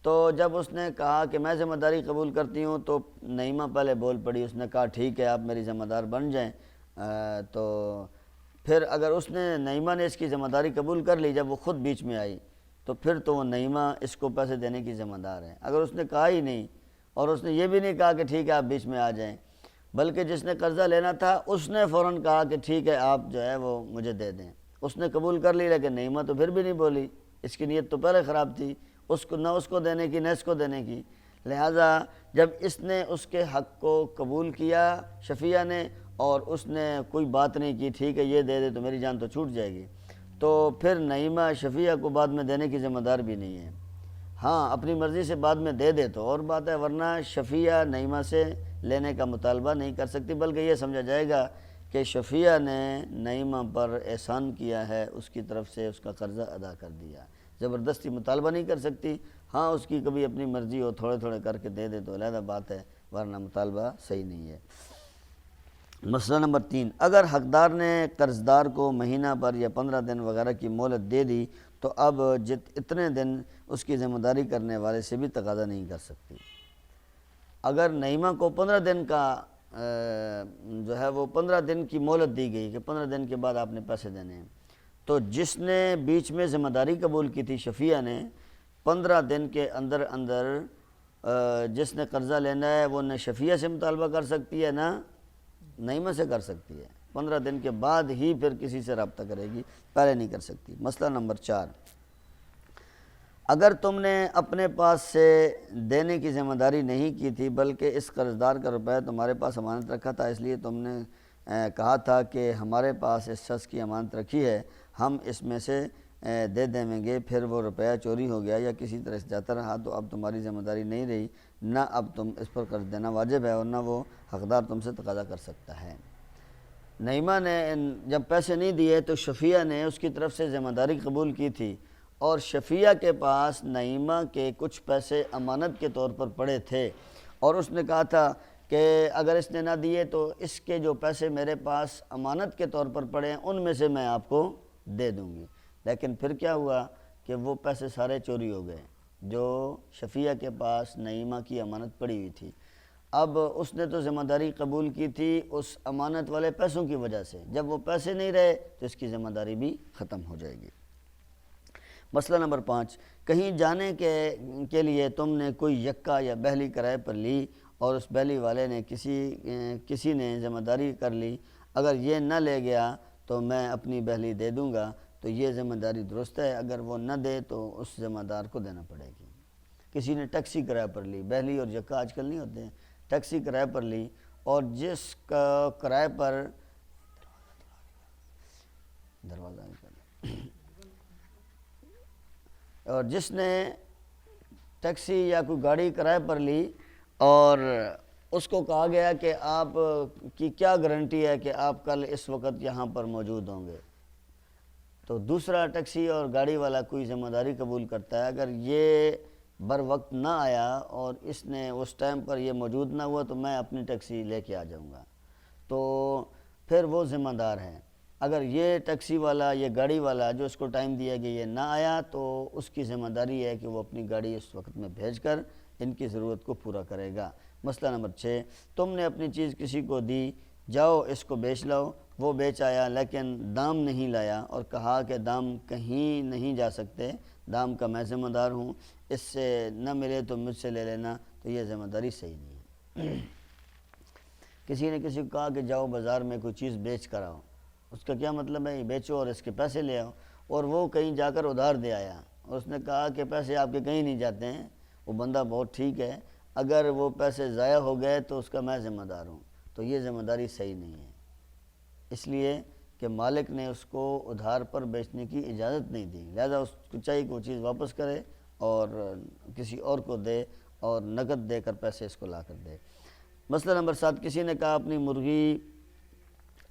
تو جب اس نے کہا کہ میں ذمہ داری قبول کرتی ہوں تو نعیمہ پہلے بول پڑی، اس نے کہا ٹھیک ہے آپ میری ذمہ دار بن جائیں، تو پھر اگر اس نے نعیمہ نے اس کی ذمہ داری قبول کر لی، جب وہ خود بیچ میں آئی تو پھر تو وہ نعیمہ اس کو پیسے دینے کی ذمہ دار ہے۔ اگر اس نے کہا ہی نہیں اور اس نے یہ بھی نہیں کہا کہ ٹھیک ہے آپ بیچ میں آ جائیں، بلکہ جس نے قرضہ لینا تھا اس نے فوراً کہا کہ ٹھیک ہے آپ جو ہے وہ مجھے دے دیں، اس نے قبول کر لی، لیکن نعیمہ تو پھر بھی نہیں بولی، اس کی نیت تو پہلے خراب تھی، اس کو نہ اس کو دینے کی نہ اس کو دینے کی، لہٰذا جب اس نے اس کے حق کو قبول کیا شفیہ نے اور اس نے کوئی بات نہیں کی ٹھیک ہے یہ دے دے تو میری جان تو چھوٹ جائے گی، تو پھر نعیمہ شفیہ کو بعد میں دینے کی ذمہ دار بھی نہیں ہے۔ ہاں اپنی مرضی سے بعد میں دے دے تو اور بات ہے، ورنہ شفیہ نعیمہ سے لینے کا مطالبہ نہیں کر سکتی، بلکہ یہ سمجھا جائے گا کہ شفیہ نے نعیمہ پر احسان کیا ہے، اس کی طرف سے اس کا قرضہ ادا کر دیا، زبردستی مطالبہ نہیں کر سکتی۔ ہاں اس کی کبھی اپنی مرضی ہو تھوڑے تھوڑے کر کے دے دے تو علیحدہ بات ہے، ورنہ مطالبہ صحیح نہیں ہے۔ مسئلہ نمبر 3، اگر حقدار نے قرضدار کو مہینہ پر یا 15 دن وغیرہ کی مہلت دے دی تو اب اتنے دن اس کی ذمہ داری کرنے والے سے بھی تقاضا نہیں کر سکتی۔ اگر نعیمہ کو 15 دن کا جو ہے وہ 15 دن کی مہلت دی گئی کہ 15 دن کے بعد آپ نے پیسے دینے ہیں، تو جس نے بیچ میں ذمہ داری قبول کی تھی شفیہ نے، 15 دن کے اندر اندر جس نے قرضہ لینا ہے وہ نہ شفیہ سے مطالبہ کر سکتی ہے نہ نعیمہ سے کر سکتی ہے، 15 دن کے بعد ہی پھر کسی سے رابطہ کرے گی، پہلے نہیں کر سکتی۔ مسئلہ نمبر 4، اگر تم نے اپنے پاس سے دینے کی ذمہ داری نہیں کی تھی بلکہ اس قرضدار کا روپیہ تمہارے پاس امانت رکھا تھا، اس لیے تم نے کہا تھا کہ ہمارے پاس اس شخص کی امانت رکھی ہے ہم اس میں سے دے دیں گے، پھر وہ روپیہ چوری ہو گیا یا کسی طرح سے جاتا رہا تو اب تمہاری ذمہ داری نہیں رہی، نہ اب تم اس پر قرض دینا واجب ہے اور نہ وہ حقدار تم سے تقاضا کر سکتا ہے۔ نعیمہ نے جب پیسے نہیں دیے تو شفیہ نے اس کی طرف سے ذمہ داری قبول کی تھی، اور شفیہ کے پاس نعیمہ کے کچھ پیسے امانت کے طور پر پڑے تھے، اور اس نے کہا تھا کہ اگر اس نے نہ دیے تو اس کے جو پیسے میرے پاس امانت کے طور پر پڑے ہیں ان میں سے میں آپ کو دے دوں گی، لیکن پھر کیا ہوا کہ وہ پیسے سارے چوری ہو گئے جو شفیہ کے پاس نعیمہ کی امانت پڑی ہوئی تھی۔ اب اس نے تو ذمہ داری قبول کی تھی اس امانت والے پیسوں کی وجہ سے، جب وہ پیسے نہیں رہے تو اس کی ذمہ داری بھی ختم ہو جائے گی۔ مسئلہ نمبر 5، کہیں جانے کے لیے تم نے کوئی یکا یا بہلی کرائے پر لی اور اس بہلی والے نے کسی نے ذمہ داری کر لی، اگر یہ نہ لے گیا تو میں اپنی بہلی دے دوں گا، تو یہ ذمہ داری درست ہے، اگر وہ نہ دے تو اس ذمہ دار کو دینا پڑے گی۔ کسی نے ٹیکسی کرائے پر لی، بہلی اور یکا آج کل نہیں ہوتے ہیں، ٹیکسی کرائے پر لی، اور جس کا کرائے پر دروازہ اور جس نے ٹیکسی یا کوئی گاڑی کرائے پر لی اور اس کو کہا گیا کہ آپ کی کیا گارنٹی ہے کہ آپ کل اس وقت یہاں پر موجود ہوں گے، تو دوسرا ٹیکسی اور گاڑی والا کوئی ذمہ داری قبول کرتا ہے، اگر یہ بر وقت نہ آیا اور اس نے اس ٹائم پر یہ موجود نہ ہوا تو میں اپنی ٹیکسی لے کے آ جاؤں گا، تو پھر وہ ذمہ دار ہے۔ اگر یہ ٹیکسی والا یہ گاڑی والا جو اس کو ٹائم دیا کہ یہ نہ آیا تو اس کی ذمہ داری ہے کہ وہ اپنی گاڑی اس وقت میں بھیج کر ان کی ضرورت کو پورا کرے گا۔ مسئلہ نمبر 6، تم نے اپنی چیز کسی کو دی، جاؤ اس کو بیچ لاؤ، وہ بیچ آیا لیکن دام نہیں لایا اور کہا کہ دام کہیں نہیں جا سکتے، دام کا میں ذمہ دار ہوں، اس سے نہ ملے تو مجھ سے لے لینا، تو یہ ذمہ داری صحیح نہیں ہے۔ کسی نے کسی کو کہا کہ جاؤ بازار میں کوئی چیز بیچ کر آؤ، اس کا کیا مطلب ہے؟ بیچو اور اس کے پیسے لے آؤ، اور وہ کہیں جا کر ادھار دے آیا اور اس نے کہا کہ پیسے آپ کے کہیں نہیں جاتے ہیں، وہ بندہ بہت ٹھیک ہے، اگر وہ پیسے ضائع ہو گئے تو اس کا میں ذمہ دار ہوں، تو یہ ذمہ داری صحیح نہیں ہے، اس لیے کہ مالک نے اس کو ادھار پر بیچنے کی اجازت نہیں دی، لہذا اس کو چاہیے کہ وہ چیز واپس کرے اور کسی اور کو دے اور نقد دے کر پیسے اس کو لا کر دے۔ مسئلہ نمبر 7، کسی نے کہا اپنی مرغی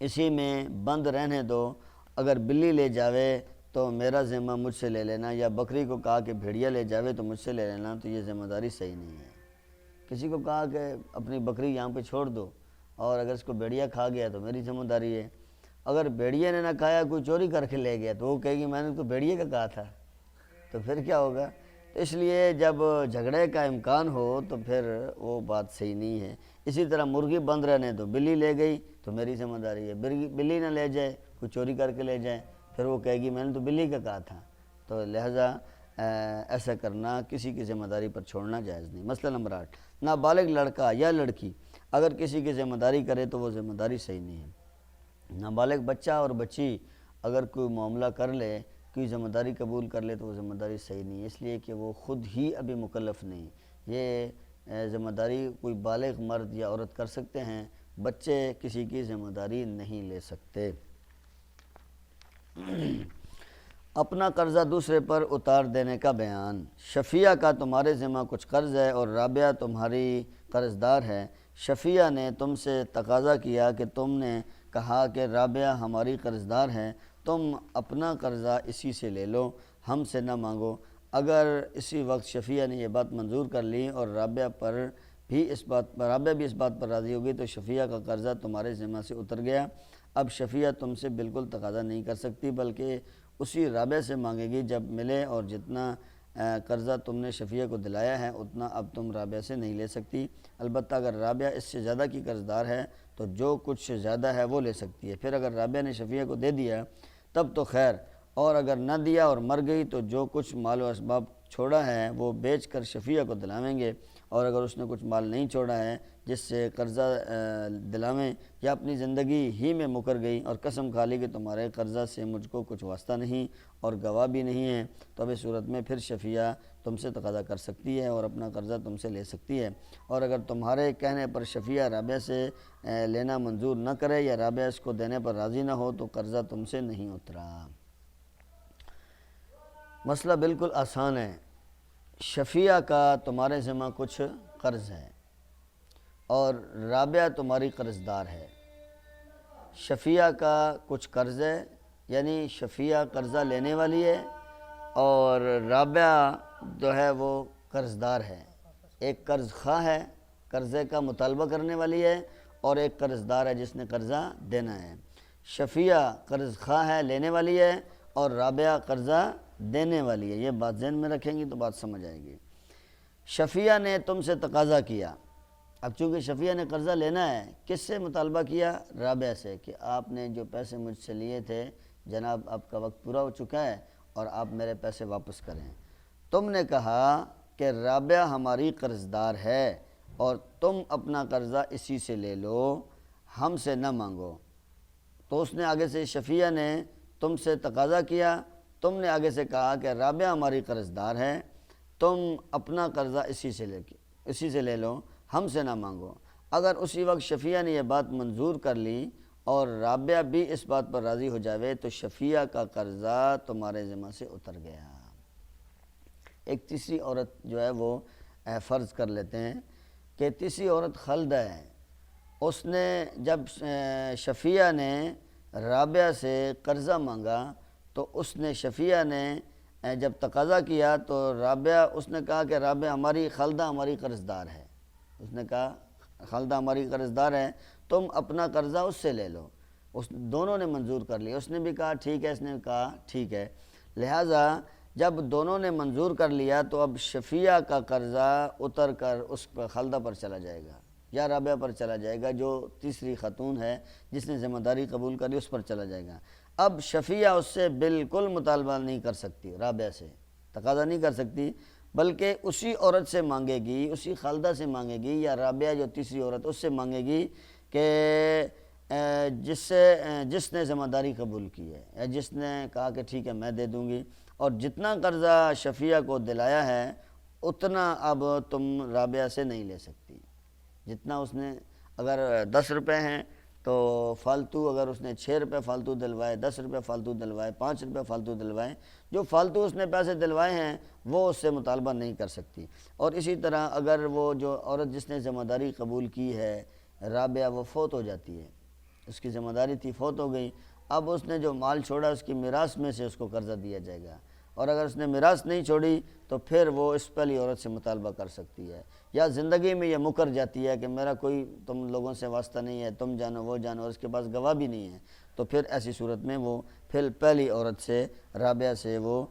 اسی میں بند رہنے دو، اگر بلی لے جاوے تو میرا ذمہ مجھ سے لے لینا، یا بکری کو کہا کہ بھیڑیا لے جاوے تو مجھ سے لے لینا، تو یہ ذمہ داری صحیح نہیں ہے۔ کسی کو کہا کہ اپنی بکری یہاں پہ چھوڑ دو اور اگر اس کو بھیڑیا کھا گیا تو میری ذمہ داری ہے، اگر بھیڑیا نے نہ کھایا کوئی چوری کر کے لے گیا تو وہ کہے گی میں نے تو بھیڑیا کا کہا تھا، تو پھر کیا ہوگا؟ تو اس لیے جب جھگڑے کا امکان ہو تو پھر وہ بات صحیح نہیں ہے۔ اسی طرح مرغی بند رہنے دو، بلی لے گئی تو میری ذمہ داری ہے، بلی نہ لے جائے، کوئی چوری کر کے لے جائے، پھر وہ کہے گی میں نے تو بلی کا کہا تھا، تو لہٰذا ایسا کرنا کسی کی ذمہ داری پر چھوڑنا جائز نہیں۔ مسئلہ نمبر 8، نابالغ لڑکا یا لڑکی اگر کسی کی ذمہ داری کرے تو وہ ذمہ داری صحیح نہیں ہے۔ نابالغ بچہ اور بچی اگر کوئی معاملہ کر لے، کوئی ذمہ داری قبول کر لے تو وہ ذمہ داری صحیح نہیں ہے، اس لیے کہ وہ خود ہی ابھی مکلف نہیں، یہ ذمہ داری کوئی بالغ مرد یا عورت کر سکتے ہیں، بچے کسی کی ذمہ داری نہیں لے سکتے۔ اپنا قرضہ دوسرے پر اتار دینے کا بیان۔ شفیہ کا تمہارے ذمہ کچھ قرض ہے اور رابعہ تمہاری قرض دار ہے، شفیہ نے تم سے تقاضا کیا کہ تم نے کہا کہ رابعہ ہماری قرض دار ہے، تم اپنا قرضہ اسی سے لے لو، ہم سے نہ مانگو۔ اگر اسی وقت شفیہ نے یہ بات منظور کر لی اور رابعہ بھی اس بات پر راضی ہوگی تو شفیہ کا قرضہ تمہارے ذمہ سے اتر گیا، اب شفیہ تم سے بالکل تقاضا نہیں کر سکتی بلکہ اسی رابعہ سے مانگے گی جب ملے، اور جتنا قرضہ تم نے شفیہ کو دلایا ہے اتنا اب تم رابعہ سے نہیں لے سکتی، البتہ اگر رابعہ اس سے زیادہ کی قرض دار ہے تو جو کچھ زیادہ ہے وہ لے سکتی ہے، پھر اگر رابعہ نے شفیہ کو دے دیا تب تو خیر، اور اگر نہ دیا اور مر گئی تو جو کچھ مال و اسباب چھوڑا ہے وہ بیچ کر شفیہ کو دلاویں گے، اور اگر اس نے کچھ مال نہیں چھوڑا ہے جس سے قرضہ دلاویں، یا اپنی زندگی ہی میں مکر گئی اور قسم کھا لی کہ تمہارے قرضہ سے مجھ کو کچھ واسطہ نہیں اور گواہ بھی نہیں ہے، تو اب اس صورت میں پھر شفیہ تم سے تقاضا کر سکتی ہے اور اپنا قرضہ تم سے لے سکتی ہے، اور اگر تمہارے کہنے پر شفیہ رابعہ سے لینا منظور نہ کرے یا رابعہ اس کو دینے پر راضی نہ ہو تو قرضہ تم سے نہیں اترا۔ مسئلہ بالکل آسان ہے، شفیہ کا تمہارے ذمہ کچھ قرض ہے اور رابعہ تمہاری قرض دار ہے، شفیہ کا کچھ قرض ہے یعنی شفیہ قرضہ لینے والی ہے اور رابعہ جو ہے وہ قرض دار ہے، ایک قرض خواہ ہے قرضے کا مطالبہ کرنے والی ہے اور ایک قرض دار ہے جس نے قرضہ دینا ہے۔ شفیہ قرض خواہ ہے لینے والی ہے اور رابعہ قرضہ دینے والی ہے، یہ بات ذہن میں رکھیں گی تو بات سمجھ آئے گی۔ شفیہ نے تم سے تقاضا کیا، اب چونکہ شفیہ نے قرضہ لینا ہے، کس سے مطالبہ کیا؟ رابعہ سے، کہ آپ نے جو پیسے مجھ سے لیے تھے جناب آپ کا وقت پورا ہو چکا ہے اور آپ میرے پیسے واپس کریں۔ تم نے کہا کہ رابعہ ہماری قرض دار ہے اور تم اپنا قرضہ اسی سے لے لو، ہم سے نہ مانگو۔ تو اس نے آگے سے، شفیہ نے تم سے تقاضا کیا، تم نے آگے سے کہا کہ رابعہ ہماری قرض دار ہے، تم اپنا قرضہ اسی سے لے لو، ہم سے نہ مانگو۔ اگر اسی وقت شفیہ نے یہ بات منظور کر لی اور رابعہ بھی اس بات پر راضی ہو جاوے تو شفیہ کا قرضہ تمہارے ذمہ سے اتر گیا۔ ایک تیسری عورت جو ہے وہ فرض کر لیتے ہیں کہ تیسری عورت خلدہ ہے، اس نے جب شفیہ نے رابعہ سے قرضہ مانگا تو اس نے، شفیہ نے جب تقاضا کیا تو رابعہ، اس نے کہا کہ رابعہ ہماری، خلدہ ہماری قرض دار ہے، اس نے کہا خلدہ ہماری قرض دار ہے، تم اپنا قرضہ اس سے لے لو۔ دونوں نے منظور کر لیا، اس نے بھی کہا ٹھیک ہے، اس نے کہا ٹھیک ہے۔ لہٰذا جب دونوں نے منظور کر لیا تو اب شفیہ کا قرضہ اتر کر اس پر، خلدہ پر چلا جائے گا یا رابعہ پر چلا جائے گا، جو تیسری خاتون ہے جس نے ذمہ داری قبول کری، اس پر چلا جائے گا۔ اب شفیہ اس سے بالکل مطالبہ نہیں کر سکتی، رابعہ سے تقاضا نہیں کر سکتی، بلکہ اسی عورت سے مانگے گی، اسی خالدہ سے مانگے گی یا رابعہ جو تیسری عورت اس سے مانگے گی کہ جس نے ذمہ داری قبول کی ہے یا جس نے کہا کہ ٹھیک ہے میں دے دوں گی، اور جتنا قرضہ شفیہ کو دلایا ہے اتنا اب تم رابعہ سے نہیں لے سکتی۔ جتنا اس نے، اگر 10 روپے ہیں تو فالتو، اگر اس نے 6 روپے فالتو دلوائے، 10 روپے فالتو دلوائے، 5 روپے فالتو دلوائے، جو فالتو اس نے پیسے دلوائے ہیں وہ اس سے مطالبہ نہیں کر سکتی۔ اور اسی طرح اگر وہ جو عورت جس نے ذمہ داری قبول کی ہے رابعہ، وہ فوت ہو جاتی ہے، اس کی ذمہ داری تھی، فوت ہو گئی، اب اس نے جو مال چھوڑا اس کی میراث میں سے اس کو قرضہ دیا جائے گا، اور اگر اس نے میراث نہیں چھوڑی تو پھر وہ اس پہلی عورت سے مطالبہ کر سکتی ہے، یا زندگی میں یہ مکر جاتی ہے کہ میرا کوئی تم لوگوں سے واسطہ نہیں ہے، تم جانو وہ جانو، اور اس کے پاس گواہ بھی نہیں ہے، تو پھر ایسی صورت میں وہ پھر پہلی عورت سے، رابعہ سے وہ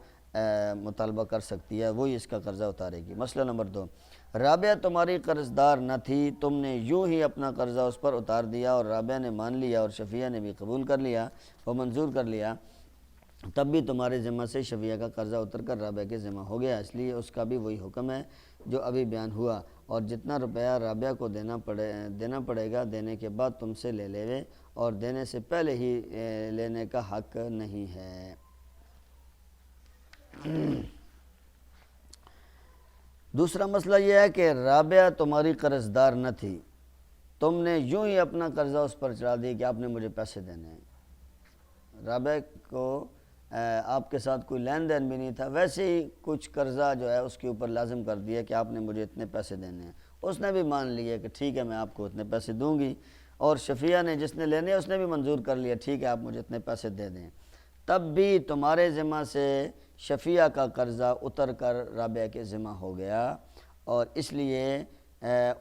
مطالبہ کر سکتی ہے، وہی اس کا قرضہ اتارے گی۔ مسئلہ نمبر 2، رابعہ تمہاری قرض دار نہ تھی، تم نے یوں ہی اپنا قرضہ اس پر اتار دیا اور رابعہ نے مان لیا اور شفیہ نے بھی قبول کر لیا، وہ منظور کر لیا، تب بھی تمہارے ذمہ سے شفیہ کا قرضہ اتر کر رابعہ کے ذمہ ہو گیا، اس لیے اس کا بھی وہی حکم ہے جو ابھی بیان ہوا، اور جتنا روپیہ رابعہ کو دینا پڑے گا دینے کے بعد تم سے لے لے، اور دینے سے پہلے ہی لینے کا حق نہیں ہے۔ دوسرا مسئلہ یہ ہے کہ رابعہ تمہاری قرض دار نہ تھی، تم نے یوں ہی اپنا قرضہ اس پر چڑھا دیا کہ آپ نے مجھے پیسے دینے ہیں۔ رابعہ کو آپ کے ساتھ کوئی لین دین بھی نہیں تھا، ویسے ہی کچھ قرضہ جو ہے اس کے اوپر لازم کر دیا کہ آپ نے مجھے اتنے پیسے دینے ہیں، اس نے بھی مان لیا کہ ٹھیک ہے میں آپ کو اتنے پیسے دوں گی، اور شفیہ نے جس نے لینے اس نے بھی منظور کر لیا ٹھیک ہے آپ مجھے اتنے پیسے دے دیں، تب بھی تمہارے ذمہ سے شفیہ کا قرضہ اتر کر رابعہ کے ذمہ ہو گیا، اور اس لیے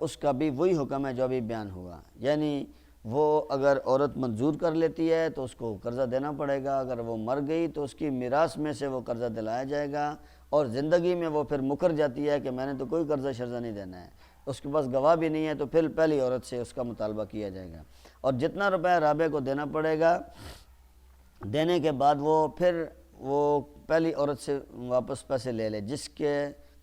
اس کا بھی وہی حکم ہے جو ابھی بیان ہوا، یعنی وہ اگر عورت منظور کر لیتی ہے تو اس کو قرضہ دینا پڑے گا، اگر وہ مر گئی تو اس کی میراث میں سے وہ قرضہ دلایا جائے گا، اور زندگی میں وہ پھر مکر جاتی ہے کہ میں نے تو کوئی قرضہ شرضہ نہیں دینا ہے، اس کے پاس گواہ بھی نہیں ہے، تو پھر پہلی عورت سے اس کا مطالبہ کیا جائے گا، اور جتنا روپیہ رابعہ کو دینا پڑے گا دینے کے بعد وہ پہلی عورت سے واپس پیسے لے لے، جس کے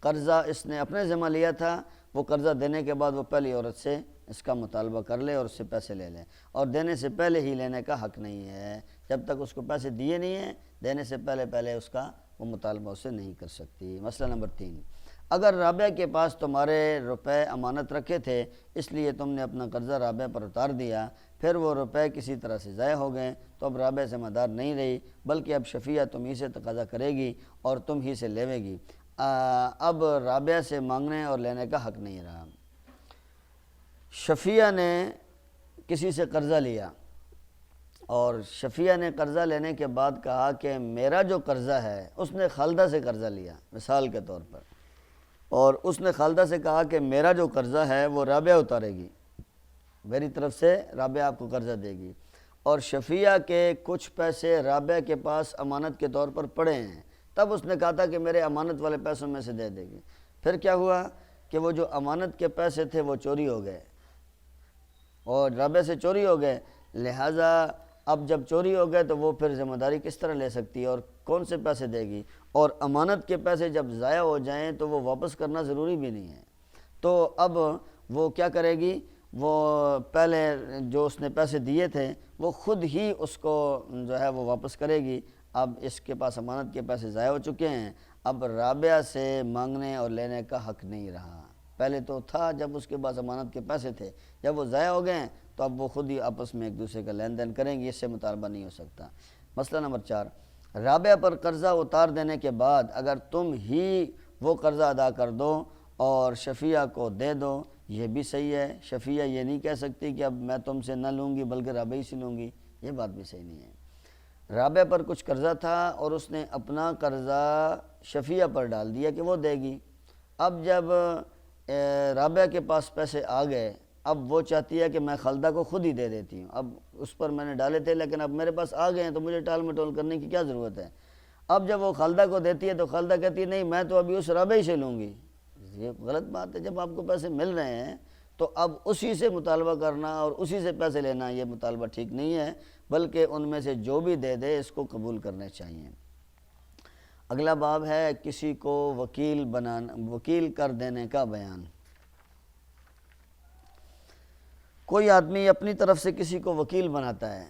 قرضہ اس نے اپنے ذمہ لیا تھا وہ قرضہ دینے کے بعد وہ پہلی عورت سے اس کا مطالبہ کر لے اور اس سے پیسے لے لے، اور دینے سے پہلے ہی لینے کا حق نہیں ہے، جب تک اس کو پیسے دیے نہیں ہیں دینے سے پہلے اس کا وہ مطالبہ اسے نہیں کر سکتی۔ مسئلہ نمبر 3، اگر رابعہ کے پاس تمہارے روپے امانت رکھے تھے اس لیے تم نے اپنا قرضہ رابعہ پر اتار دیا، پھر وہ روپے کسی طرح سے ضائع ہو گئے تو اب رابعہ ذمہ دار نہیں رہی، بلکہ اب شفیہ تم ہی سے تقاضا کرے گی اور تم ہی سے لیوے گی، اب رابعہ سے مانگنے اور لینے کا حق نہیں رہا۔ شفیہ نے کسی سے قرضہ لیا اور شفیہ نے قرضہ لینے کے بعد کہا کہ میرا جو قرضہ ہے، اس نے خالدہ سے قرضہ لیا مثال کے طور پر، اور اس نے خالدہ سے کہا کہ میرا جو قرضہ ہے وہ رابعہ اتارے گی، میری طرف سے رابعہ آپ کو قرضہ دے گی، اور شفیہ کے کچھ پیسے رابعہ کے پاس امانت کے طور پر پڑے ہیں، تب اس نے کہا تھا کہ میرے امانت والے پیسوں میں سے دے دے گی، پھر کیا ہوا کہ وہ جو امانت کے پیسے تھے وہ چوری ہو گئے، اور رابعہ سے چوری ہو گئے، لہٰذا اب جب چوری ہو گئے تو وہ پھر ذمہ داری کس طرح لے سکتی ہے اور کون سے پیسے دے گی؟ اور امانت کے پیسے جب ضائع ہو جائیں تو وہ واپس کرنا ضروری بھی نہیں ہے، تو اب وہ کیا کرے گی؟ وہ پہلے جو اس نے پیسے دیے تھے وہ خود ہی اس کو جو ہے وہ واپس کرے گی۔ اب اس کے پاس امانت کے پیسے ضائع ہو چکے ہیں، اب رابعہ سے مانگنے اور لینے کا حق نہیں رہا۔ پہلے تو تھا جب اس کے پاس امانت کے پیسے تھے، جب وہ ضائع ہو گئے ہیں تو اب وہ خود ہی آپس میں ایک دوسرے کا لین دین کریں گی، اس سے مطالبہ نہیں ہو سکتا۔ مسئلہ نمبر 4، رابعہ پر قرضہ اتار دینے کے بعد اگر تم ہی وہ قرضہ ادا کر دو اور شفیہ کو دے دو، یہ بھی صحیح ہے۔ شفیہ یہ نہیں کہہ سکتی کہ اب میں تم سے نہ لوں گی بلکہ رابعہ ہی سے لوں گی، یہ بات بھی صحیح نہیں ہے۔ رابعہ پر کچھ قرضہ تھا اور اس نے اپنا قرضہ شفیہ پر ڈال دیا کہ وہ دے گی۔ اب جب رابعہ کے پاس پیسے آ گئے، اب وہ چاہتی ہے کہ میں خالدہ کو خود ہی دے دیتی ہوں، اب اس پر میں نے ڈالے تھے لیکن اب میرے پاس آ گئے ہیں تو مجھے ٹال مٹول کرنے کی کیا ضرورت ہے؟ اب جب وہ خالدہ کو دیتی ہے تو خالدہ کہتی ہے نہیں میں تو ابھی اس رابعہ ہی سے لوں گی۔ یہ غلط بات ہے، جب آپ کو پیسے مل رہے ہیں تو اب اسی سے مطالبہ کرنا اور اسی سے پیسے لینا یہ مطالبہ ٹھیک نہیں ہے، بلکہ ان میں سے جو بھی دے دے اس کو قبول کرنے چاہیے۔ اگلا باب ہے کسی کو وکیل کر دینے کا بیان۔ کوئی آدمی اپنی طرف سے کسی کو وکیل بناتا ہے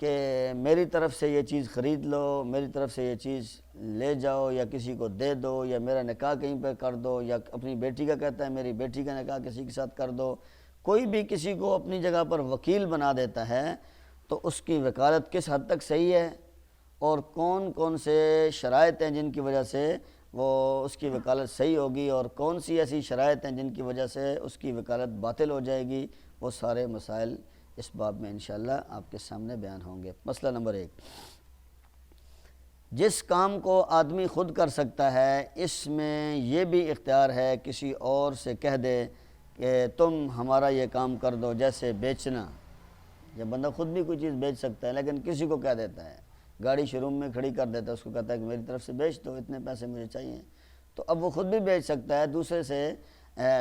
کہ میری طرف سے یہ چیز خرید لو، میری طرف سے یہ چیز لے جاؤ یا کسی کو دے دو، یا میرا نکاح کہیں پہ کر دو، یا اپنی بیٹی کا کہتا ہے میری بیٹی کا نکاح کسی کے ساتھ کر دو۔ کوئی بھی کسی کو اپنی جگہ پر وکیل بنا دیتا ہے تو اس کی وکالت کس حد تک صحیح ہے اور کون کون سے شرائط ہیں جن کی وجہ سے وہ اس کی وکالت صحیح ہوگی اور کون سی ایسی شرائط ہیں جن کی وجہ سے اس کی وکالت باطل ہو جائے گی، وہ سارے مسائل اس باب میں انشاءاللہ آپ کے سامنے بیان ہوں گے۔ مسئلہ نمبر 1، جس کام کو آدمی خود کر سکتا ہے اس میں یہ بھی اختیار ہے کسی اور سے کہہ دے کہ تم ہمارا یہ کام کر دو، جیسے بیچنا۔ جب بندہ خود بھی کوئی چیز بیچ سکتا ہے لیکن کسی کو کہہ دیتا ہے، گاڑی شو روم میں کھڑی کر دیتا ہے، اس کو کہتا ہے کہ میری طرف سے بیچ دو، اتنے پیسے مجھے چاہیے، تو اب وہ خود بھی بیچ سکتا ہے، دوسرے سے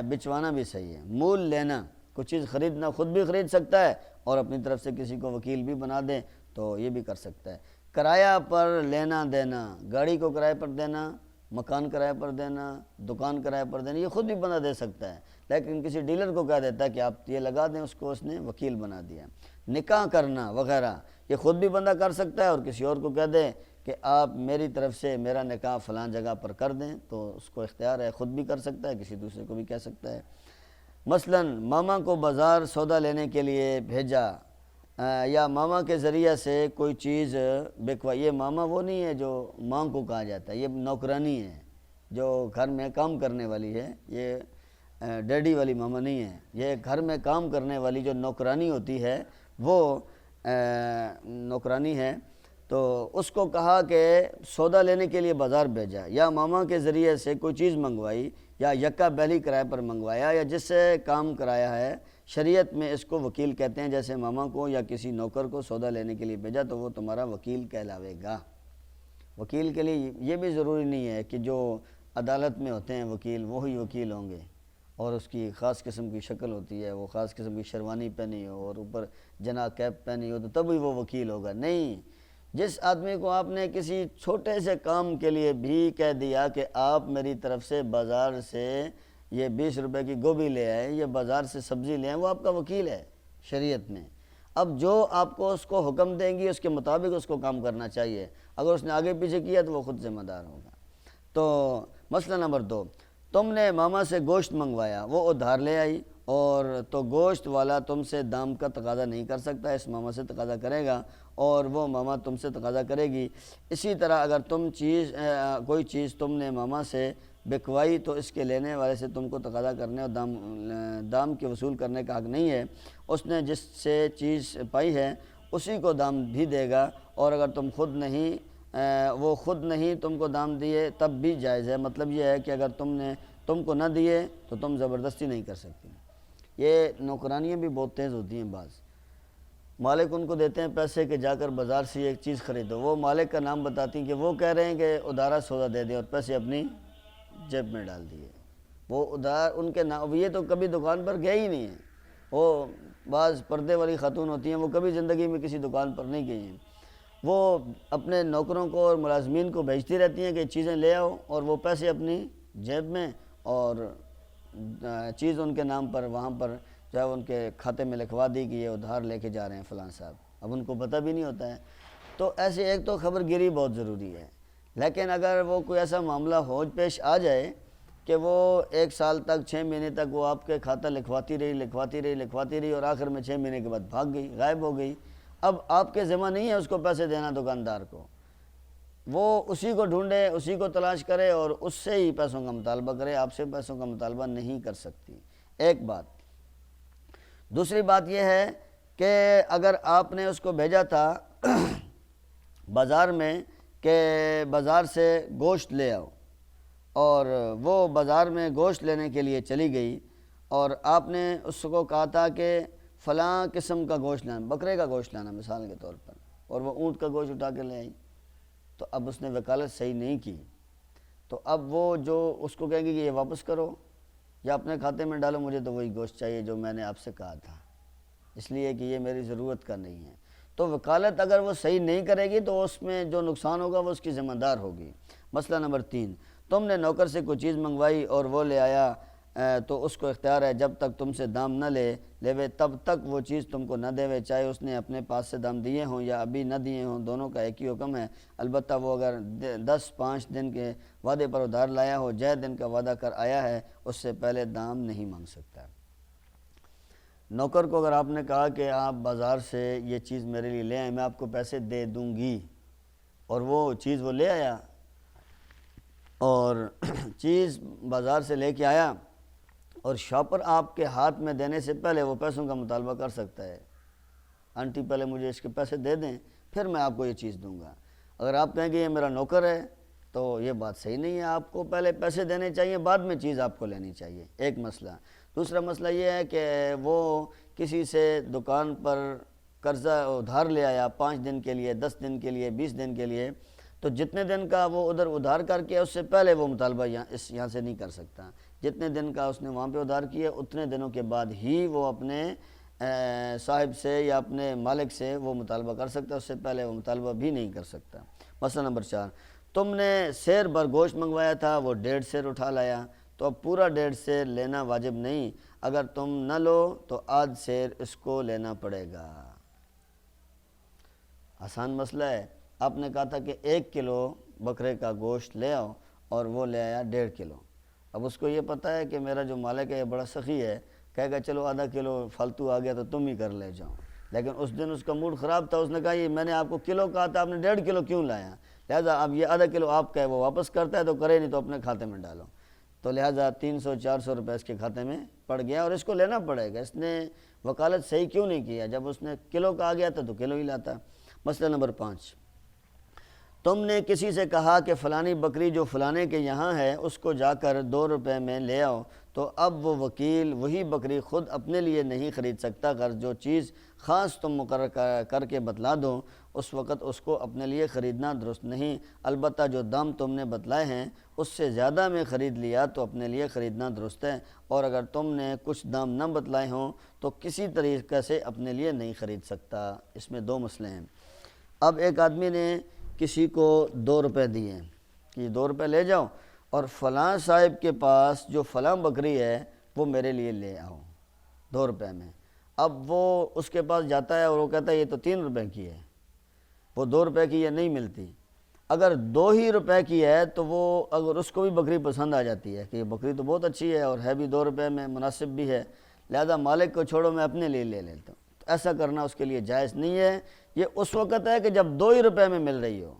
بچوانا بھی صحیح ہے۔ مول لینا، کوئی چیز خریدنا خود بھی خرید سکتا ہے اور اپنی طرف سے کسی کو وکیل بھی بنا دے تو یہ بھی کر سکتا ہے۔ کرایہ پر لینا دینا، گاڑی کو کرایہ پر دینا، مکان کرایہ پر دینا، دکان کرایہ پر دینا، یہ خود بھی بندہ دے سکتا ہے، لیکن کسی ڈیلر کو کہہ دیتا ہے کہ آپ یہ لگا دیں، اس کو اس نے وکیل بنا دیا۔ نکاح کرنا وغیرہ یہ خود بھی بندہ کر سکتا ہے اور کسی اور کو کہہ دے کہ آپ میری طرف سے میرا نکاح فلاں جگہ پر کر دیں، تو اس کو اختیار ہے، خود بھی کر سکتا ہے، کسی دوسرے کو بھی کہہ سکتا ہے۔ مثلا ماما کو بازار سودا لینے کے لیے بھیجا یا ماما کے ذریعہ سے کوئی چیز بکوائی۔ یہ ماما وہ نہیں ہے جو ماں کو کہا جاتا ہے، یہ نوکرانی ہے جو گھر میں کام کرنے والی ہے، یہ ڈیڈی والی ماما نہیں ہے، یہ گھر میں کام کرنے والی جو نوکرانی ہوتی ہے وہ نوکرانی ہے۔ تو اس کو کہا کہ سودا لینے کے لیے بازار بھیجا، یا ماما کے ذریعے سے کوئی چیز منگوائی، یا یکا بیلی کرائے پر منگوایا، یا جس سے کام کرایا ہے، شریعت میں اس کو وکیل کہتے ہیں۔ جیسے ماما کو یا کسی نوکر کو سودا لینے کے لیے بھیجا تو وہ تمہارا وکیل کہلاوے گا۔ وکیل کے لیے یہ بھی ضروری نہیں ہے کہ جو عدالت میں ہوتے ہیں وکیل وہی وکیل ہوں گے اور اس کی خاص قسم کی شکل ہوتی ہے، وہ خاص قسم کی شیروانی پہنی ہو اور اوپر جناح کیپ پہنی ہو تو تبھی وہ وکیل ہوگا، نہیں۔ جس آدمی کو آپ نے کسی چھوٹے سے کام کے لیے بھی کہہ دیا کہ آپ میری طرف سے بازار سے یہ 20 روپے کی گوبھی لے آئے، یہ بازار سے سبزی لے آئے، وہ آپ کا وکیل ہے شریعت میں۔ اب جو آپ کو اس کو حکم دیں گی اس کے مطابق اس کو کام کرنا چاہیے، اگر اس نے آگے پیچھے کیا تو وہ خود ذمہ دار ہوگا۔ تو مسئلہ نمبر 2، تم نے ماما سے گوشت منگوایا، وہ ادھار لے آئی، اور تو گوشت والا تم سے دام کا تقاضا نہیں کر سکتا، اس ماما سے تقاضا کرے گا اور وہ ماما تم سے تقاضا کرے گی۔ اسی طرح اگر کوئی چیز تم نے ماما سے بکوائی تو اس کے لینے والے سے تم کو تقاضا کرنے اور دام کے وصول کرنے کا حق نہیں ہے۔ اس نے جس سے چیز پائی ہے اسی کو دام بھی دے گا، اور اگر وہ خود نہیں تم کو دام دیے تب بھی جائز ہے۔ مطلب یہ ہے کہ اگر تم کو نہ دیے تو تم زبردستی نہیں کر سکتی۔ یہ نوکرانیاں بھی بہت تیز ہوتی ہیں، بعض مالک ان کو دیتے ہیں پیسے کہ جا کر بازار سے ایک چیز خریدو، وہ مالک کا نام بتاتی ہیں کہ وہ کہہ رہے ہیں کہ ادارہ سودا دے دیں اور پیسے اپنی جیب میں ڈال دیے۔ وہ ادھار ان کے نام، یہ تو کبھی دکان پر گئے ہی نہیں ہیں، وہ بعض پردے والی خاتون ہوتی ہیں، وہ کبھی زندگی میں کسی دکان پر نہیں گئی ہیں، وہ اپنے نوکروں کو اور ملازمین کو بھیجتی رہتی ہیں کہ چیزیں لے آؤ، اور وہ پیسے اپنی جیب میں اور چیز ان کے نام پر وہاں پر جو ہے ان کے کھاتے میں لکھوا دی کہ یہ ادھار لے کے جا رہے ہیں فلاں صاحب، اب ان کو پتہ بھی نہیں ہوتا ہے۔ تو ایسے ایک تو خبر گیری بہت ضروری ہے، لیکن اگر وہ کوئی ایسا معاملہ ہو پیش آ جائے کہ وہ 1 سال تک 6 مہینے تک وہ آپ کے کھاتہ لکھواتی رہی اور آخر میں 6 مہینے کے بعد بھاگ گئی، غائب ہو گئی، اب آپ کے ذمہ نہیں ہے اس کو پیسے دینا دکاندار کو، وہ اسی کو ڈھونڈے، اسی کو تلاش کرے اور اس سے ہی پیسوں کا مطالبہ کرے، آپ سے پیسوں کا مطالبہ نہیں کر سکتی، ایک بات۔ دوسری بات یہ ہے کہ اگر آپ نے اس کو بھیجا تھا بازار میں کہ بازار سے گوشت لے آؤ، اور وہ بازار میں گوشت لینے کے لیے چلی گئی، اور آپ نے اس کو کہا تھا کہ فلاں قسم کا گوشت لانا، بکرے کا گوشت لانا مثال کے طور پر، اور وہ اونٹ کا گوشت اٹھا کے لے آئی، تو اب اس نے وکالت صحیح نہیں کی، تو اب وہ جو اس کو کہیں گے کہ یہ واپس کرو یا اپنے کھاتے میں ڈالو، مجھے تو وہی گوشت چاہیے جو میں نے آپ سے کہا تھا، اس لیے کہ یہ میری ضرورت کا نہیں ہے۔ تو وکالت اگر وہ صحیح نہیں کرے گی تو اس میں جو نقصان ہوگا وہ اس کی ذمہ دار ہوگی۔ مسئلہ نمبر 3، تم نے نوکر سے کوئی چیز منگوائی اور وہ لے آیا تو اس کو اختیار ہے جب تک تم سے دام نہ لے تب تک وہ چیز تم کو نہ دے، چاہے اس نے اپنے پاس سے دام دیے ہوں یا ابھی نہ دیے ہوں، دونوں کا ایک ہی حکم ہے، البتہ وہ اگر 5 دن کے وعدے پر ادھار لایا ہو، جے دن کا وعدہ کر آیا ہے، اس سے پہلے دام نہیں مانگ سکتا۔ نوکر کو اگر آپ نے کہا کہ آپ بازار سے یہ چیز میرے لیے لے آئیں، میں آپ کو پیسے دے دوں گی، اور وہ چیز وہ لے آیا اور چیز بازار سے لے کے آیا، اور شاپر آپ کے ہاتھ میں دینے سے پہلے وہ پیسوں کا مطالبہ کر سکتا ہے، آنٹی پہلے مجھے اس کے پیسے دے دیں پھر میں آپ کو یہ چیز دوں گا۔ اگر آپ کہیں کہ یہ میرا نوکر ہے تو یہ بات صحیح نہیں ہے، آپ کو پہلے پیسے دینے چاہیے، بعد میں چیز آپ کو لینی چاہیے، ایک مسئلہ۔ دوسرا مسئلہ یہ ہے کہ وہ کسی سے دکان پر قرضہ ادھار لے آیا 5 دن کے لیے، 10 دن کے لیے، 20 دن کے لیے، تو جتنے دن کا وہ ادھر ادھار کر کے اس سے پہلے وہ مطالبہ یہاں سے نہیں کر سکتا، جتنے دن کا اس نے وہاں پہ ادھار کیا اتنے دنوں کے بعد ہی وہ اپنے صاحب سے یا اپنے مالک سے وہ مطالبہ کر سکتا ہے، اس سے پہلے وہ مطالبہ بھی نہیں کر سکتا۔ مسئلہ نمبر 4، تم نے سیر بھر گوشت منگوایا تھا، وہ 1.5 سیر اٹھا لایا، تو اب پورا 1.5 سیر لینا واجب نہیں، اگر تم نہ لو تو آدھ سیر اس کو لینا پڑے گا۔ آسان مسئلہ ہے، آپ نے کہا تھا کہ 1 کلو بکرے کا گوشت لے آؤ اور وہ لے آیا 1.5 کلو، اب اس کو یہ پتہ ہے کہ میرا جو مالک ہے یہ بڑا سخی ہے، کہے گا چلو آدھا کلو فالتو آ گیا تو تم ہی کر لے جاؤ، لیکن اس دن اس کا موڈ خراب تھا، اس نے کہا یہ میں نے آپ کو کلو کہا تھا، آپ نے 1.5 کلو کیوں لایا، لہٰذا اب یہ آدھا کلو آپ کا ہے، وہ واپس کرتا ہے تو کرے، نہیں تو اپنے کھاتے میں ڈالو، تو لہٰذا 300-400 روپے اس کے کھاتے میں پڑ گیا اور اس کو لینا پڑے گا۔ اس نے وکالت صحیح کیوں نہیں کیا، جب اس نے کلو کہا گیا تھا تو کلو ہی لاتا۔ مسئلہ نمبر 5، تم نے کسی سے کہا کہ فلانی بکری جو فلانے کے یہاں ہے اس کو جا کر 2 روپے میں لے آؤ، تو اب وہ وکیل وہی بکری خود اپنے لیے نہیں خرید سکتا، اگر جو چیز خاص تم مقرر کر کے بتلا دو اس وقت اس کو اپنے لیے خریدنا درست نہیں، البتہ جو دام تم نے بتلائے ہیں اس سے زیادہ میں خرید لیا تو اپنے لیے خریدنا درست ہے، اور اگر تم نے کچھ دام نہ بتلائے ہوں تو کسی طریقے سے اپنے لیے نہیں خرید سکتا۔ اس میں 2 مسئلے ہیں۔ اب ایک آدمی نے کسی کو 2 روپے دیے کہ 2 روپے لے جاؤ اور فلاں صاحب کے پاس جو فلاں بکری ہے وہ میرے لیے لے آؤ 2 روپے میں، اب وہ اس کے پاس جاتا ہے اور وہ کہتا ہے یہ تو 3 روپے کی ہے، وہ 2 روپے کی یہ نہیں ملتی، اگر 2 ہی روپے کی ہے تو وہ اگر اس کو بھی بکری پسند آ جاتی ہے کہ یہ بکری تو بہت اچھی ہے اور ہے بھی 2 روپے میں، مناسب بھی ہے، لہذا مالک کو چھوڑو میں اپنے لیے لے لیتا ہوں، تو ایسا کرنا اس کے لیے جائز نہیں ہے۔ یہ اس وقت ہے کہ جب 2 ہی روپے میں مل رہی ہو،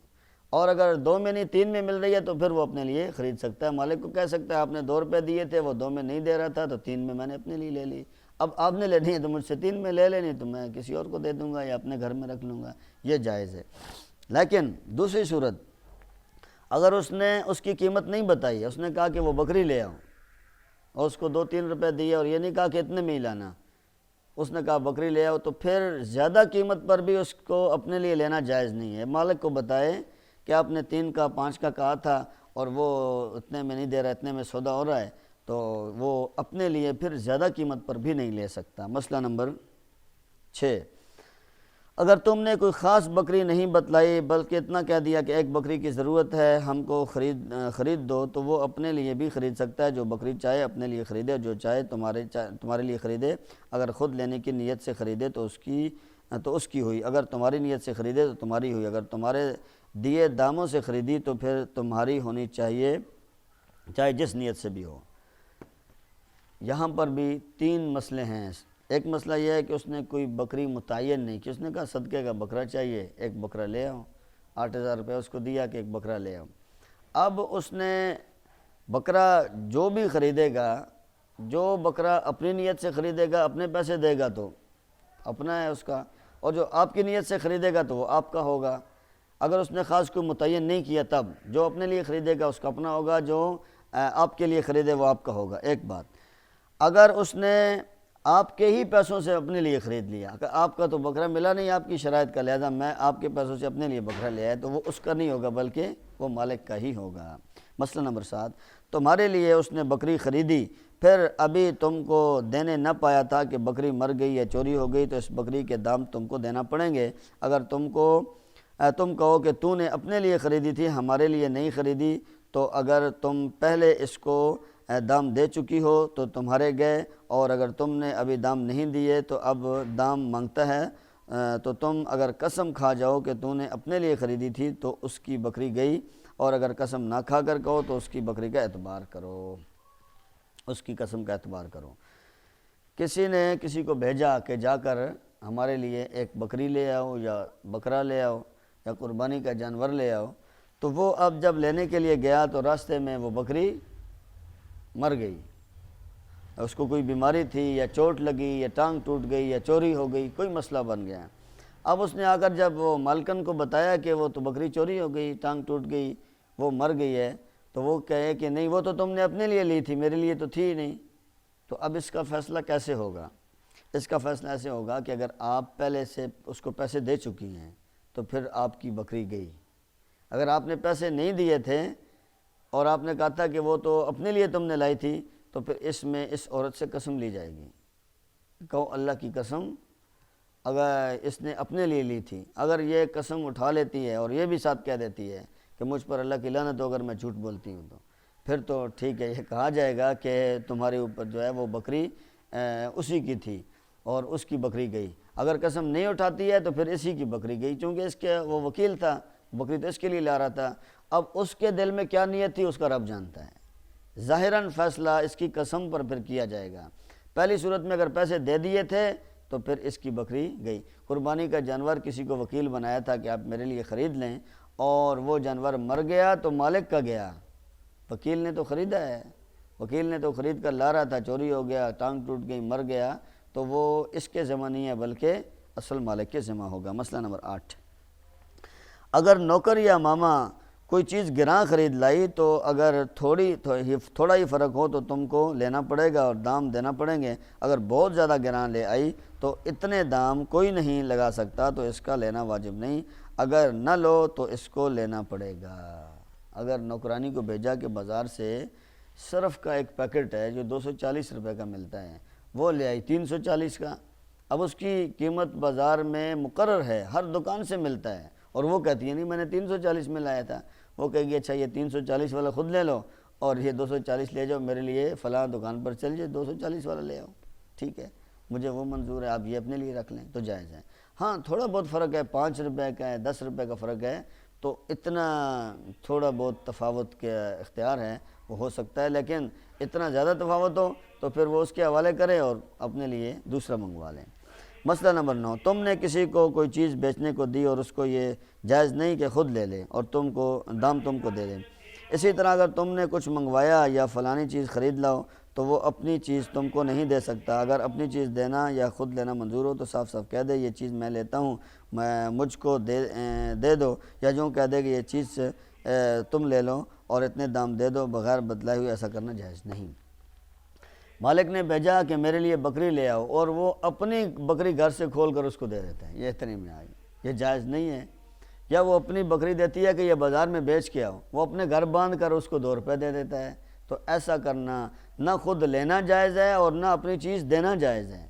اور اگر 2 میں نہیں 3 میں مل رہی ہے تو پھر وہ اپنے لیے خرید سکتا ہے، مالک کو کہہ سکتا ہے آپ نے 2 روپے دیے تھے، وہ 2 میں نہیں دے رہا تھا تو 3 میں نے اپنے لیے لے لی، اب آپ نے لینی ہے تو مجھ سے 3 میں لے لینی تو میں کسی اور کو دے دوں گا یا اپنے گھر میں رکھ لوں گا، یہ جائز ہے۔ لیکن دوسری صورت، اگر اس نے اس کی قیمت نہیں بتائی، اس نے کہا کہ وہ بکری لے آؤ اور اس کو 2-3 روپے دیے اور یہ نہیں کہا کہ اتنے میں ہی لانا، اس نے کہا بکری لے آؤ، تو پھر زیادہ قیمت پر بھی اس کو اپنے لیے لینا جائز نہیں ہے، مالک کو بتائے کہ آپ نے 3 کا 5 کا کہا تھا اور وہ اتنے میں نہیں دے رہا، اتنے میں سودا ہو رہا ہے، تو وہ اپنے لیے پھر زیادہ قیمت پر بھی نہیں لے سکتا۔ مسئلہ نمبر 6، اگر تم نے کوئی خاص بکری نہیں بتلائی بلکہ اتنا کہہ دیا کہ ایک بکری کی ضرورت ہے ہم کو خرید دو، تو وہ اپنے لیے بھی خرید سکتا ہے، جو بکری چاہے اپنے لیے خریدے، جو چاہے تمہارے لیے خریدے۔ اگر خود لینے کی نیت سے خریدے تو اس کی ہوئی، اگر تمہاری نیت سے خریدے تو تمہاری ہوئی، اگر تمہارے دیے داموں سے خریدی تو پھر تمہاری ہونی چاہیے، چاہے جس نیت سے بھی ہو۔ یہاں پر بھی 3 مسئلے ہیں۔ ایک مسئلہ یہ ہے کہ اس نے کوئی بکری متعین نہیں کی، اس نے کہا صدقے کا بکرا چاہیے، ایک بکرا لے آؤ، 8,000 روپے اس کو دیا کہ ایک بکرا لے آؤ۔ اب اس نے بکرا جو بھی خریدے گا، جو بکرا اپنی نیت سے خریدے گا اپنے پیسے دے گا تو اپنا ہے اس کا، اور جو آپ کی نیت سے خریدے گا تو وہ آپ کا ہوگا۔ اگر اس نے خاص کوئی متعین نہیں کیا تب جو اپنے لیے خریدے گا اس کا اپنا ہوگا، جو آپ کے لیے خریدے وہ آپ کا ہوگا۔ ایک بات، اگر اس نے آپ کے ہی پیسوں سے اپنے لیے خرید لیا کہ آپ کا تو بکرا ملا نہیں آپ کی شرائط کا، لہذا میں آپ کے پیسوں سے اپنے لیے بکرا لے آیا، تو وہ اس کا نہیں ہوگا بلکہ وہ مالک کا ہی ہوگا۔ مسئلہ نمبر 7، تمہارے لیے اس نے بکری خریدی، پھر ابھی تم کو دینے نہ پایا تھا کہ بکری مر گئی یا چوری ہو گئی، تو اس بکری کے دام تم کو دینا پڑیں گے۔ اگر تم کہو کہ تو نے اپنے لیے خریدی تھی ہمارے لیے نہیں خریدی، تو اگر تم پہلے اس کو دام دے چکی ہو تو تمہارے گئے، اور اگر تم نے ابھی دام نہیں دیے تو اب دام مانگتا ہے، تو تم اگر قسم کھا جاؤ کہ تو نے اپنے لیے خریدی تھی تو اس کی بکری گئی، اور اگر قسم نہ کھا کر کہو تو اس کی بکری کا اعتبار کرو، اس کی قسم کا اعتبار کرو۔ کسی نے کسی کو بھیجا کہ جا کر ہمارے لیے ایک بکری لے آؤ یا بکرا لے آؤ یا قربانی کا جانور لے آؤ، تو وہ اب جب لینے کے لیے گیا تو راستے میں وہ بکری مر گئی، اس کو کوئی بیماری تھی یا چوٹ لگی یا ٹانگ ٹوٹ گئی یا چوری ہو گئی، کوئی مسئلہ بن گیا۔ اب اس نے آ کر جب وہ مالکن کو بتایا کہ وہ تو بکری چوری ہو گئی، ٹانگ ٹوٹ گئی، وہ مر گئی ہے، تو وہ کہے کہ نہیں وہ تو تم نے اپنے لیے لی تھی میرے لیے تو تھی ہی نہیں۔ تو اب اس کا فیصلہ کیسے ہوگا؟ اس کا فیصلہ ایسے ہوگا کہ اگر آپ پہلے سے اس کو پیسے دے چکی ہیں تو پھر آپ کی بکری گئی۔ اگر آپ نے پیسے نہیں دیے تھے اور آپ نے کہا تھا کہ وہ تو اپنے لیے تم نے لائی تھی، تو پھر اس میں اس عورت سے قسم لی جائے گی، کہو اللہ کی قسم اگر اس نے اپنے لیے لی تھی۔ اگر یہ قسم اٹھا لیتی ہے اور یہ بھی ساتھ کہہ دیتی ہے کہ مجھ پر اللہ کی لعنت ہو اگر میں جھوٹ بولتی ہوں، تو پھر تو ٹھیک ہے، یہ کہا جائے گا کہ تمہارے اوپر جو ہے وہ بکری اسی کی تھی اور اس کی بکری گئی۔ اگر قسم نہیں اٹھاتی ہے تو پھر اسی کی بکری گئی، چونکہ اس کے وہ وکیل تھا، بکری تو اس کے لیے لا رہا تھا۔ اب اس کے دل میں کیا نیت تھی اس کا رب جانتا ہے، ظاہراً فیصلہ اس کی قسم پر پھر کیا جائے گا۔ پہلی صورت میں اگر پیسے دے دیے تھے تو پھر اس کی بکری گئی۔ قربانی کا جانور کسی کو وکیل بنایا تھا کہ آپ میرے لیے خرید لیں، اور وہ جانور مر گیا تو مالک کا گیا، وکیل نے تو خریدا ہے، وکیل نے تو خرید کر لا رہا تھا، چوری ہو گیا، ٹانگ ٹوٹ گئی، مر گیا، تو وہ اس کے ذمہ نہیں ہے بلکہ اصل مالک کے ذمہ ہوگا۔ مسئلہ نمبر 8، اگر نوکر یا ماما کوئی چیز گراں خرید لائی تو اگر تھوڑا ہی فرق ہو تو تم کو لینا پڑے گا اور دام دینا پڑیں گے۔ اگر بہت زیادہ گراں لے آئی تو اتنے دام کوئی نہیں لگا سکتا تو اس کا لینا واجب نہیں، اگر نہ لو تو اس کو لینا پڑے گا۔ اگر نوکرانی کو بھیجا کہ بازار سے صرف کا ایک پیکٹ ہے جو 240 روپے کا ملتا ہے، وہ لے آئی 340 کا، اب اس کی قیمت بازار میں مقرر ہے، ہر دکان سے ملتا ہے، اور وہ کہتی ہے نہیں میں نے 340 میں لایا تھا، وہ کہے گی اچھا یہ 340 والا خود لے لو اور یہ 240 لے جاؤ، میرے لیے فلاں دکان پر چل جائے 240 والا لے آؤ، ٹھیک ہے مجھے وہ منظور ہے، آپ یہ اپنے لیے رکھ لیں تو جائز ہے۔ ہاں تھوڑا بہت فرق ہے، 5 روپے کا ہے، 10 روپے کا فرق ہے، تو اتنا تھوڑا بہت تفاوت کے اختیار ہے وہ ہو سکتا ہے، لیکن اتنا زیادہ تفاوت ہو تو پھر وہ اس کے حوالے کرے اور اپنے لیے دوسرا منگوا لیں۔ مسئلہ نمبر 9، تم نے کسی کو کوئی چیز بیچنے کو دی اور اس کو یہ جائز نہیں کہ خود لے لے اور دام تم کو دے دے۔ اسی طرح اگر تم نے کچھ منگوایا یا فلانی چیز خرید لاؤ تو وہ اپنی چیز تم کو نہیں دے سکتا، اگر اپنی چیز دینا یا خود لینا منظور ہو تو صاف صاف کہہ دے یہ چیز میں لیتا ہوں مجھ کو دے دو، یا جو کہہ دے کہ یہ چیز تم لے لو اور اتنے دام دے دو، بغیر بدلائے ہوئے ایسا کرنا جائز نہیں۔ مالک نے بھیجا کہ میرے لیے بکری لے آؤ اور وہ اپنی بکری گھر سے کھول کر اس کو دے دیتا ہے، یہ اتنے میں آئی، یہ جائز نہیں ہے۔ یا وہ اپنی بکری دیتی ہے کہ یہ بازار میں بیچ کے آؤ، وہ اپنے گھر باندھ کر اس کو 2 روپے دے دیتا ہے، تو ایسا کرنا نہ خود لینا جائز ہے اور نہ اپنی چیز دینا جائز ہے۔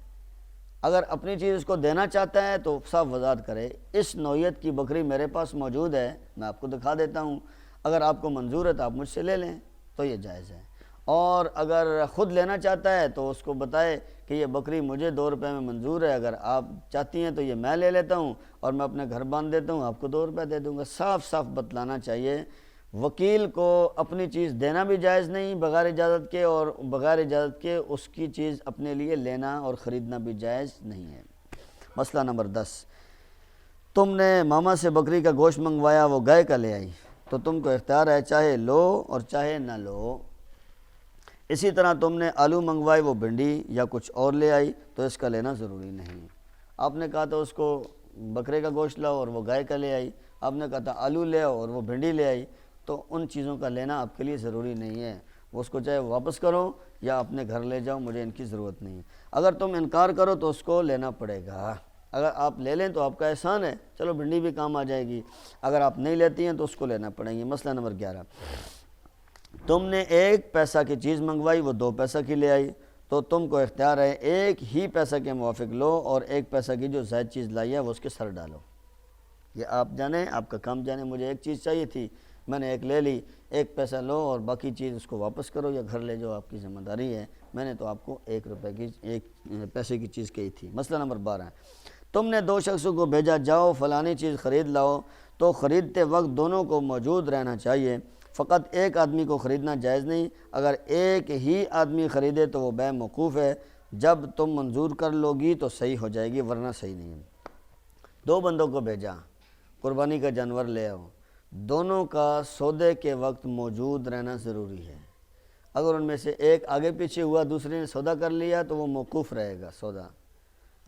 اگر اپنی چیز اس کو دینا چاہتا ہے تو صاف وضاحت کرے، اس نوعیت کی بکری میرے پاس موجود ہے، میں آپ کو دکھا دیتا ہوں، اگر آپ کو منظور ہے تو آپ مجھ سے لے لیں، تو یہ جائز ہے۔ اور اگر خود لینا چاہتا ہے تو اس کو بتائے کہ یہ بکری مجھے 2 روپے میں منظور ہے، اگر آپ چاہتی ہیں تو یہ میں لے لیتا ہوں اور میں اپنے گھر باندھ دیتا ہوں، آپ کو 2 روپے دے دوں گا۔ صاف صاف بتلانا چاہیے۔ وکیل کو اپنی چیز دینا بھی جائز نہیں بغیر اجازت کے، اور بغیر اجازت کے اس کی چیز اپنے لیے لینا اور خریدنا بھی جائز نہیں ہے۔ مسئلہ نمبر 10، تم نے ماما سے بکری کا گوشت منگوایا، وہ گائے کا لے آئی، تو تم کو اختیار ہے، چاہے لو اور چاہے نہ لو۔ اسی طرح تم نے آلو منگوائے، وہ بھنڈی یا کچھ اور لے آئی، تو اس کا لینا ضروری نہیں۔ آپ نے کہا تو اس کو بکرے کا گوشت لاؤ اور وہ گائے کا لے آئی، آپ نے کہا تھا آلو لے آؤ اور وہ بھنڈی لے آئی، تو ان چیزوں کا لینا آپ کے لیے ضروری نہیں ہے۔ وہ اس کو چاہے واپس کرو یا اپنے گھر لے جاؤ، مجھے ان کی ضرورت نہیں ہے۔ اگر تم انکار کرو تو اس کو لینا پڑے گا۔ اگر آپ لے لیں تو آپ کا احسان ہے، چلو بھنڈی بھی کام آ جائے گی۔ اگر آپ نہیں لیتی ہیں تو اس کو لینا پڑے گی۔ مسئلہ نمبر 11، تم نے 1 پیسہ کی چیز منگوائی، وہ 2 پیسہ کی لے آئی، تو تم کو اختیار ہے 1 ہی پیسہ کے موافق لو، اور 1 پیسہ کی جو زائد چیز لائی ہے وہ اس کے سر ڈالو۔ یہ آپ جانیں، آپ کا کام جانیں، مجھے 1 چیز چاہیے تھی، میں نے 1 لے لی، 1 پیسہ لو اور باقی چیز اس کو واپس کرو یا گھر لے جاؤ، آپ کی ذمہ داری ہے، میں نے تو آپ کو 1 روپے کی 1 پیسے کی چیز کہی تھی۔ مسئلہ نمبر 12، تم نے 2 شخصوں کو بھیجا، جاؤ فلانی چیز خرید لاؤ، تو خریدتے وقت دونوں کو موجود رہنا چاہیے، فقط 1 آدمی کو خریدنا جائز نہیں۔ اگر 1 ہی آدمی خریدے تو وہ بیع موقوف ہے، جب تم منظور کر لو گی تو صحیح ہو جائے گی، ورنہ صحیح نہیں ہے۔ 2 بندوں کو بھیجا، قربانی کا جانور لے آؤ، دونوں کا سودے کے وقت موجود رہنا ضروری ہے۔ اگر ان میں سے ایک آگے پیچھے ہوا، دوسرے نے سودا کر لیا تو وہ موقوف رہے گا سودا۔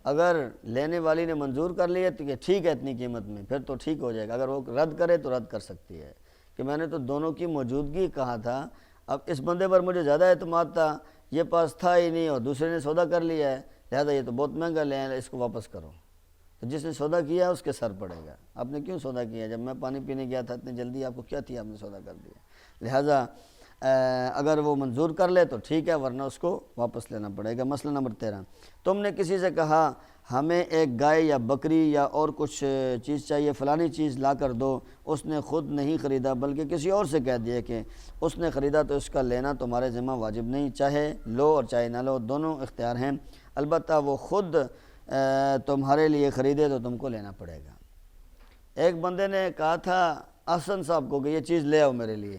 اگر لینے والی نے منظور کر لیا تو یہ ٹھیک ہے اتنی قیمت میں، پھر تو ٹھیک ہو جائے گا۔ اگر وہ رد کرے تو رد کر سکتی ہے کہ میں نے تو دونوں کی موجودگی کہا تھا، اب اس بندے پر مجھے زیادہ اعتماد تھا، یہ پاس تھا ہی نہیں اور دوسرے نے سودا کر لیا ہے، لہذا یہ تو بہت مہنگا لے آئے، اس کو واپس کرو۔ تو جس نے سودا کیا اس کے سر پڑے گا، آپ نے کیوں سودا کیا؟ جب میں پانی پینے گیا تھا اتنی جلدی آپ کو کیا تھی، آپ نے سودا کر دیا۔ لہٰذا اگر وہ منظور کر لے تو ٹھیک ہے، ورنہ اس کو واپس لینا پڑے گا۔ مسئلہ نمبر 13، تم نے کسی سے کہا ہمیں 1 گائے یا بکری یا اور کچھ چیز چاہیے، فلانی چیز لا کر دو، اس نے خود نہیں خریدا بلکہ کسی اور سے کہہ دیا کہ اس نے خریدا، تو اس کا لینا تمہارے ذمہ واجب نہیں، چاہے لو اور چاہے نہ لو، دونوں اختیار ہیں، البتہ وہ خود تمہارے لیے خریدے تو تم کو لینا پڑے گا۔ ایک بندے نے کہا تھا احسن صاحب کو کہ یہ چیز لے آؤ میرے لیے،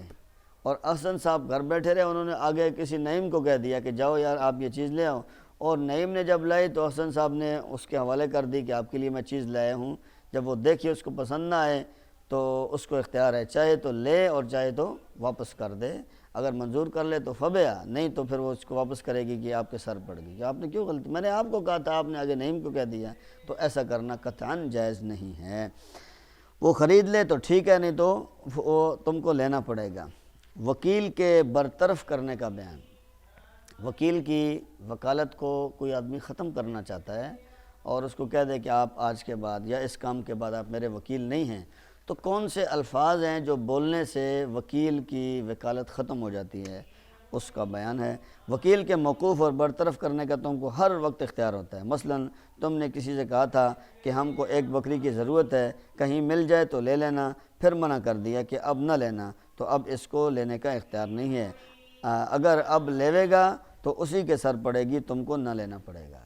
اور احسن صاحب گھر بیٹھے رہے، انہوں نے آگے کسی نعیم کو کہہ دیا کہ جاؤ یار آپ یہ چیز لے آؤ، اور نعیم نے جب لائی تو احسن صاحب نے اس کے حوالے کر دی کہ آپ کے لیے میں چیز لایا ہوں۔ جب وہ دیکھیے اس کو پسند نہ آئے تو اس کو اختیار ہے، چاہے تو لے اور چاہے تو واپس کر دے۔ اگر منظور کر لے تو فبیا، نہیں تو پھر وہ اس کو واپس کرے گی کہ آپ کے سر پڑ گئی کہ آپ نے کیوں غلطی، میں نے آپ کو کہا تھا، آپ نے آگے نعیم کو کہہ دیا، تو ایسا کرنا قطعاً جائز نہیں ہے۔ وہ خرید لے تو ٹھیک ہے، نہیں تو وہ تم کو لینا پڑے گا۔ وکیل کے برطرف کرنے کا بیان، وکیل کی وکالت کو کوئی آدمی ختم کرنا چاہتا ہے اور اس کو کہہ دے کہ آپ آج کے بعد یا اس کام کے بعد آپ میرے وکیل نہیں ہیں، تو کون سے الفاظ ہیں جو بولنے سے وکیل کی وکالت ختم ہو جاتی ہے، اس کا بیان ہے۔ وکیل کے موقوف اور برطرف کرنے کا تم کو ہر وقت اختیار ہوتا ہے۔ مثلا تم نے کسی سے کہا تھا کہ ہم کو 1 بکری کی ضرورت ہے، کہیں مل جائے تو لے لینا، پھر منع کر دیا کہ اب نہ لینا، تو اب اس کو لینے کا اختیار نہیں ہے۔ اگر اب لیوے گا تو اسی کے سر پڑے گی، تم کو نہ لینا پڑے گا۔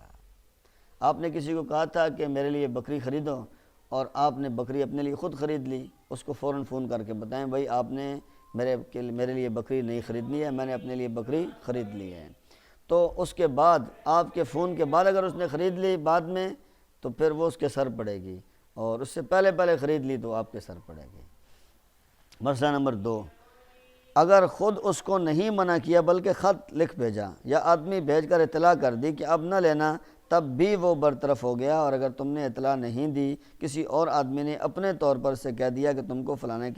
آپ نے کسی کو کہا تھا کہ میرے لیے بکری خریدو، اور آپ نے بکری اپنے لیے خود خرید لی، اس کو فوراً فون کر کے بتائیں بھائی آپ نے میرے لیے بکری نہیں خریدنی ہے، میں نے اپنے لیے بکری خرید لی ہے۔ تو اس کے بعد آپ کے فون کے بعد اگر اس نے خرید لی بعد میں، تو پھر وہ اس کے سر پڑے گی، اور اس سے پہلے خرید لی تو آپ کے سر پڑے گی۔ مسئلہ نمبر 2، اگر خود اس کو نہیں منع کیا بلکہ خط لکھ بھیجا یا آدمی بھیج کر اطلاع کر دی کہ اب نہ لینا، تب بھی وہ برطرف ہو گیا، اور اگر تم نے اطلاع نہیں دی، کسی اور آدمی نے اپنے طور پر سے کہہ دیا کہ تم کو فلانے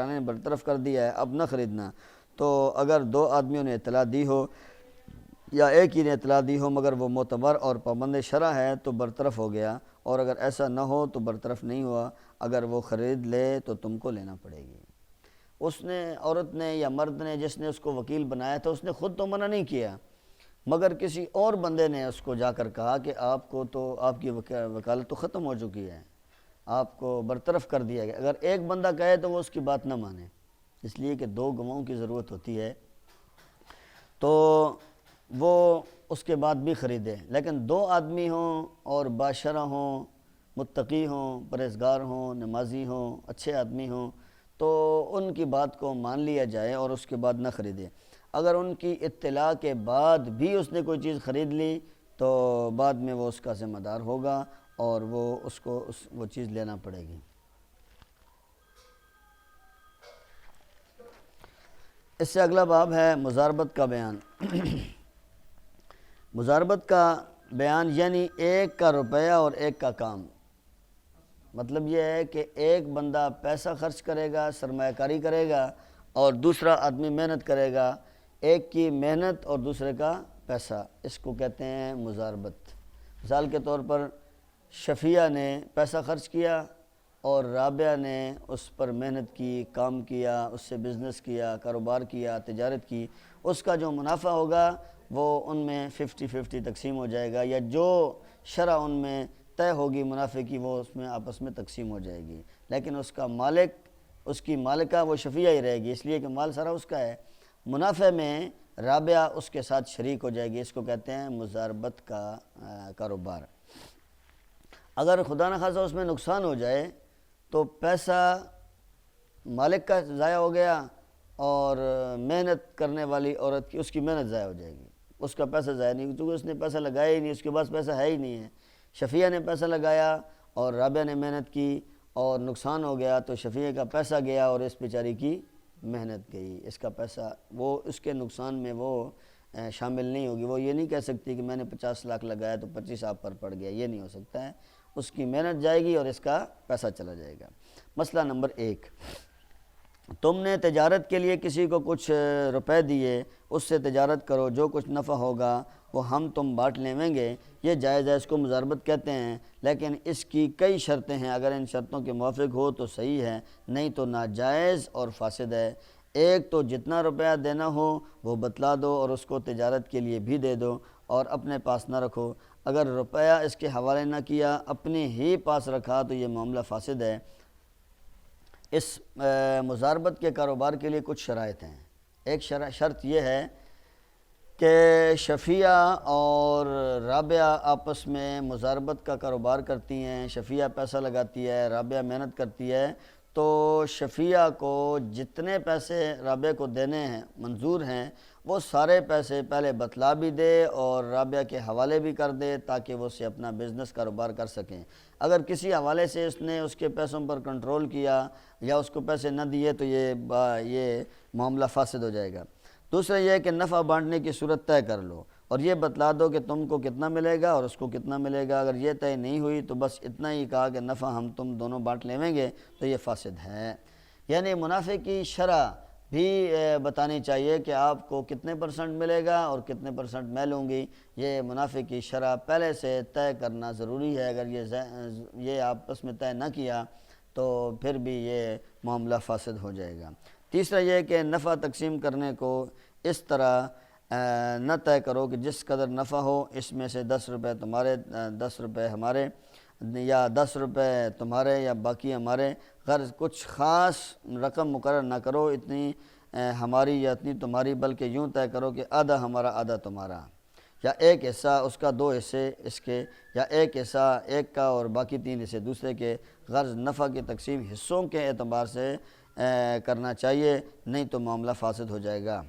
نے برطرف کر دیا ہے، اب نہ خریدنا، تو اگر 2 آدمیوں نے اطلاع دی ہو یا ایک ہی نے اطلاع دی ہو مگر وہ معتبر اور پابند شرع ہے تو برطرف ہو گیا، اور اگر ایسا نہ ہو تو برطرف نہیں ہوا، اگر وہ خرید لے تو تم کو لینا پڑے گی۔ اس نے، عورت نے یا مرد نے جس نے اس کو وکیل بنایا تھا، اس نے خود تو منع نہیں کیا، مگر کسی اور بندے نے اس کو جا کر کہا کہ آپ کو تو آپ کی وکالت تو ختم ہو چکی ہے، آپ کو برطرف کر دیا گیا۔ اگر ایک بندہ کہے تو وہ اس کی بات نہ مانے، اس لیے کہ دو گواہوں کی ضرورت ہوتی ہے، تو وہ اس کے بعد بھی خریدے۔ لیکن دو آدمی ہوں اور باشرہ ہوں، متقی ہوں، پرہیزگار ہوں، نمازی ہوں، اچھے آدمی ہوں، تو ان کی بات کو مان لیا جائے اور اس کے بعد نہ خریدے۔ اگر ان کی اطلاع کے بعد بھی اس نے کوئی چیز خرید لی تو بعد میں وہ اس کا ذمہ دار ہوگا اور وہ اس کو وہ چیز لینا پڑے گی۔ اس سے اگلا باب ہے مضاربت کا بیان۔ مضاربت کا بیان یعنی ایک کا روپیہ اور ایک کا کام۔ مطلب یہ ہے کہ ایک بندہ پیسہ خرچ کرے گا، سرمایہ کاری کرے گا، اور دوسرا آدمی محنت کرے گا، ایک کی محنت اور دوسرے کا پیسہ، اس کو کہتے ہیں مضاربت۔ مثال کے طور پر شفیہ نے پیسہ خرچ کیا اور رابعہ نے اس پر محنت کی، کام کیا، اس سے بزنس کیا، کاروبار کیا، تجارت کی، اس کا جو منافع ہوگا وہ ان میں 50-50 تقسیم ہو جائے گا، یا جو شرح ان میں طے ہوگی منافع کی وہ اس میں آپس میں تقسیم ہو جائے گی، لیکن اس کا مالک، اس کی مالکہ وہ شفیہ ہی رہے گی، اس لیے کہ مال سارا اس کا ہے۔ منافع میں رابعہ اس کے ساتھ شریک ہو جائے گی، اس کو کہتے ہیں مضاربت کا کاروبار۔ اگر خدا نخواستہ اس میں نقصان ہو جائے تو پیسہ مالک کا ضائع ہو گیا اور محنت کرنے والی عورت کی، اس کی محنت ضائع ہو جائے گی، اس کا پیسہ ضائع نہیں، کیونکہ اس نے پیسہ لگایا ہی نہیں، اس کے پاس پیسہ ہے ہی نہیں ہے۔ شفیہ نے پیسہ لگایا اور رابعہ نے محنت کی اور نقصان ہو گیا تو شفیہ کا پیسہ گیا اور اس بیچاری کی محنت گئی، اس کا پیسہ، وہ اس کے نقصان میں وہ شامل نہیں ہوگی۔ وہ یہ نہیں کہہ سکتی کہ میں نے 50 لاکھ لگایا تو 25 آپ پر پڑ گیا، یہ نہیں ہو سکتا ہے، اس کی محنت جائے گی اور اس کا پیسہ چلا جائے گا۔ مسئلہ نمبر 1، تم نے تجارت کے لیے کسی کو کچھ روپے دیے، اس سے تجارت کرو، جو کچھ نفع ہوگا وہ ہم تم بانٹ لیں گے، یہ جائز ہے، اس کو مضاربت کہتے ہیں، لیکن اس کی کئی شرطیں ہیں، اگر ان شرطوں کے موافق ہو تو صحیح ہے، نہیں تو ناجائز اور فاسد ہے۔ ایک تو جتنا روپیہ دینا ہو وہ بتلا دو اور اس کو تجارت کے لیے بھی دے دو اور اپنے پاس نہ رکھو۔ اگر روپیہ اس کے حوالے نہ کیا، اپنے ہی پاس رکھا تو یہ معاملہ فاسد ہے۔ اس مضاربت کے کاروبار کے لیے کچھ شرائط ہیں۔ ایک شرط یہ ہے کہ شفیہ اور رابعہ آپس میں مضاربت کا کاروبار کرتی ہیں، شفیہ پیسہ لگاتی ہے، رابعہ محنت کرتی ہے، تو شفیہ کو جتنے پیسے رابعہ کو دینے ہیں منظور ہیں وہ سارے پیسے پہلے بتلا بھی دے اور رابعہ کے حوالے بھی کر دے تاکہ وہ اسے اپنا بزنس کاروبار کر سکیں۔ اگر کسی حوالے سے اس نے اس کے پیسوں پر کنٹرول کیا یا اس کو پیسے نہ دیے تو یہ معاملہ فاسد ہو جائے گا۔ دوسرا یہ ہے کہ نفع بانٹنے کی صورت طے کر لو اور یہ بتلا دو کہ تم کو کتنا ملے گا اور اس کو کتنا ملے گا۔ اگر یہ طے نہیں ہوئی تو بس اتنا ہی کہا کہ نفع ہم تم دونوں بانٹ لیں گے تو یہ فاسد ہے۔ یعنی منافع کی شرح بھی بتانی چاہیے کہ آپ کو کتنے % ملے گا اور کتنے % میں لوں گی، یہ منافع کی شرح پہلے سے طے کرنا ضروری ہے۔ اگر یہ آپس میں طے نہ کیا تو پھر بھی یہ معاملہ فاسد ہو جائے گا۔ تیسرا یہ کہ نفع تقسیم کرنے کو اس طرح نہ طے کرو کہ جس قدر نفع ہو اس میں سے 10 روپے تمہارے، 10 روپے ہمارے، یا 10 روپے تمہارے یا باقی ہمارے، غرض کچھ خاص رقم مقرر نہ کرو، اتنی ہماری یا اتنی تمہاری، بلکہ یوں طے کرو کہ آدھا ہمارا آدھا تمہارا، یا ایک حصہ اس کا 2 حصے اس کے، یا ایک حصہ ایک کا اور باقی 3 حصے دوسرے کے، غرض نفع کی تقسیم حصوں کے اعتبار سے کرنا چاہیے، نہیں تو معاملہ فاسد ہو جائے گا۔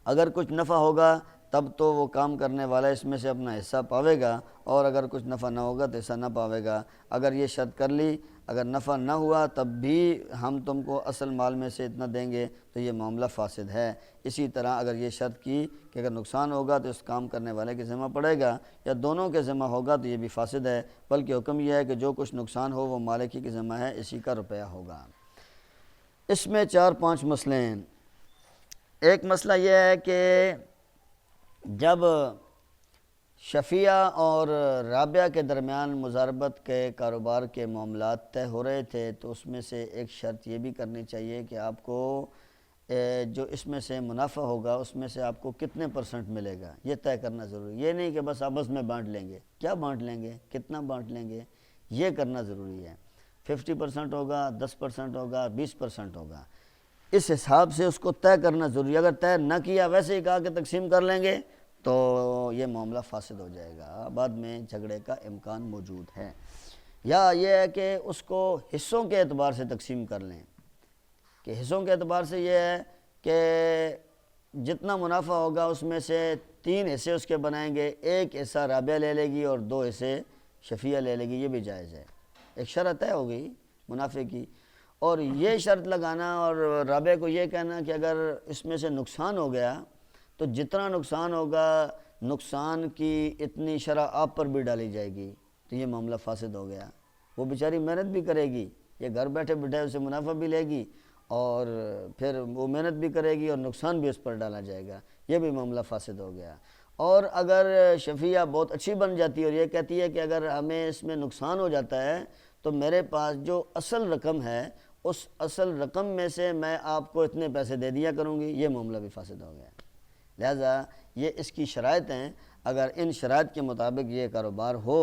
اگر کچھ نفع ہوگا تب تو وہ کام کرنے والا اس میں سے اپنا حصہ پاوے گا، اور اگر کچھ نفع نہ ہوگا تو حصہ نہ پاوے گا۔ اگر یہ شرط کر لی، اگر نفع نہ ہوا تب بھی ہم تم کو اصل مال میں سے اتنا دیں گے تو یہ معاملہ فاسد ہے۔ اسی طرح اگر یہ شرط کی کہ اگر نقصان ہوگا تو اس کام کرنے والے کے ذمہ پڑے گا یا دونوں کے ذمہ ہوگا تو یہ بھی فاسد ہے، بلکہ حکم یہ ہے کہ جو کچھ نقصان ہو وہ مالک ہی کے ذمہ ہے، اسی کا روپیہ ہوگا۔ اس میں 4-5 مسئلے ہیں۔ ایک مسئلہ یہ ہے کہ جب شفیہ اور رابعہ کے درمیان مضاربت کے کاروبار کے معاملات طے ہو رہے تھے تو اس میں سے ایک شرط یہ بھی کرنی چاہیے کہ آپ کو جو اس میں سے منافع ہوگا اس میں سے آپ کو کتنے % ملے گا، یہ طے کرنا ضروری ہے۔ یہ نہیں کہ بس آپس میں بانٹ لیں گے، کیا بانٹ لیں گے، کتنا بانٹ لیں گے، یہ کرنا ضروری ہے۔ 50% ہوگا، 10% ہوگا، 20% ہوگا، اس حساب سے اس کو طے کرنا ضروری ہے۔ اگر طے نہ کیا، ویسے ہی کہا کہ تقسیم کر لیں گے، تو یہ معاملہ فاسد ہو جائے گا، بعد میں جھگڑے کا امکان موجود ہے۔ یا یہ ہے کہ اس کو حصوں کے اعتبار سے تقسیم کر لیں، کہ حصوں کے اعتبار سے یہ ہے کہ جتنا منافع ہوگا اس میں سے 3 حصے اس کے بنائیں گے، 1 حصہ رابعہ لے لے گی اور 2 حصے شفیہ لے لے گی، یہ بھی جائز ہے۔ ایک شرط ہے ہو گئی منافع کی، اور یہ شرط لگانا اور رابعہ کو یہ کہنا کہ اگر اس میں سے نقصان ہو گیا تو جتنا نقصان ہوگا نقصان کی اتنی شرح آپ پر بھی ڈالی جائے گی، تو یہ معاملہ فاسد ہو گیا۔ وہ بیچاری محنت بھی کرے گی، یہ گھر بیٹھے بیٹھے اسے منافع بھی لے گی اور پھر وہ محنت بھی کرے گی اور نقصان بھی اس پر ڈالا جائے گا، یہ بھی معاملہ فاسد ہو گیا۔ اور اگر شفیہ بہت اچھی بن جاتی ہے اور یہ کہتی ہے کہ اگر ہمیں اس میں نقصان ہو جاتا ہے تو میرے پاس جو اصل رقم ہے اس اصل رقم میں سے میں آپ کو اتنے پیسے دے دیا کروں گی، یہ معاملہ بھی فاسد ہو گیا۔ لہذا یہ اس کی شرائط ہیں، اگر ان شرائط کے مطابق یہ کاروبار ہو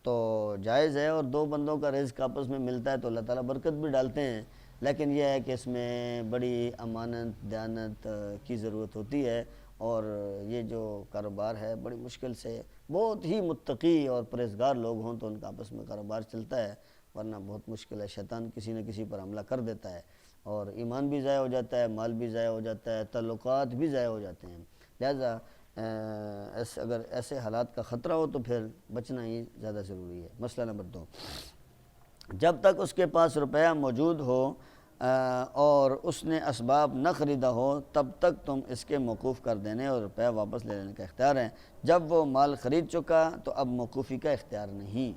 تو جائز ہے، اور 2 بندوں کا رزق آپس میں ملتا ہے تو اللہ تعالیٰ برکت بھی ڈالتے ہیں، لیکن یہ ہے کہ اس میں بڑی امانت دیانت کی ضرورت ہوتی ہے، اور یہ جو کاروبار ہے بڑی مشکل سے بہت ہی متقی اور پرہیزگار لوگ ہوں تو ان کا آپس میں کاروبار چلتا ہے، ورنہ بہت مشکل ہے، شیطان کسی نہ کسی پر حملہ کر دیتا ہے اور ایمان بھی ضائع ہو جاتا ہے، مال بھی ضائع ہو جاتا ہے، تعلقات بھی ضائع ہو جاتے ہیں۔ لہذا اگر ایسے حالات کا خطرہ ہو تو پھر بچنا ہی زیادہ ضروری ہے۔ مسئلہ نمبر 2، جب تک اس کے پاس روپیہ موجود ہو اور اس نے اسباب نہ خریدا ہو تب تک تم اس کے موقوف کر دینے اور روپیہ واپس لے لینے کا اختیار ہے۔ جب وہ مال خرید چکا تو اب موقوفی کا اختیار نہیں۔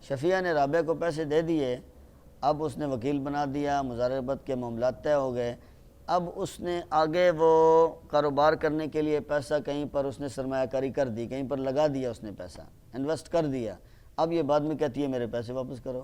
شفیہ نے رابعہ کو پیسے دے دیے، اب اس نے وکیل بنا دیا، مضاربت کے معاملات طے ہو گئے، اب اس نے آگے وہ کاروبار کرنے کے لیے پیسہ کہیں پر اس نے سرمایہ کاری کر دی، کہیں پر لگا دیا، اس نے پیسہ انویسٹ کر دیا، اب یہ بعد میں کہتی ہے میرے پیسے واپس کرو،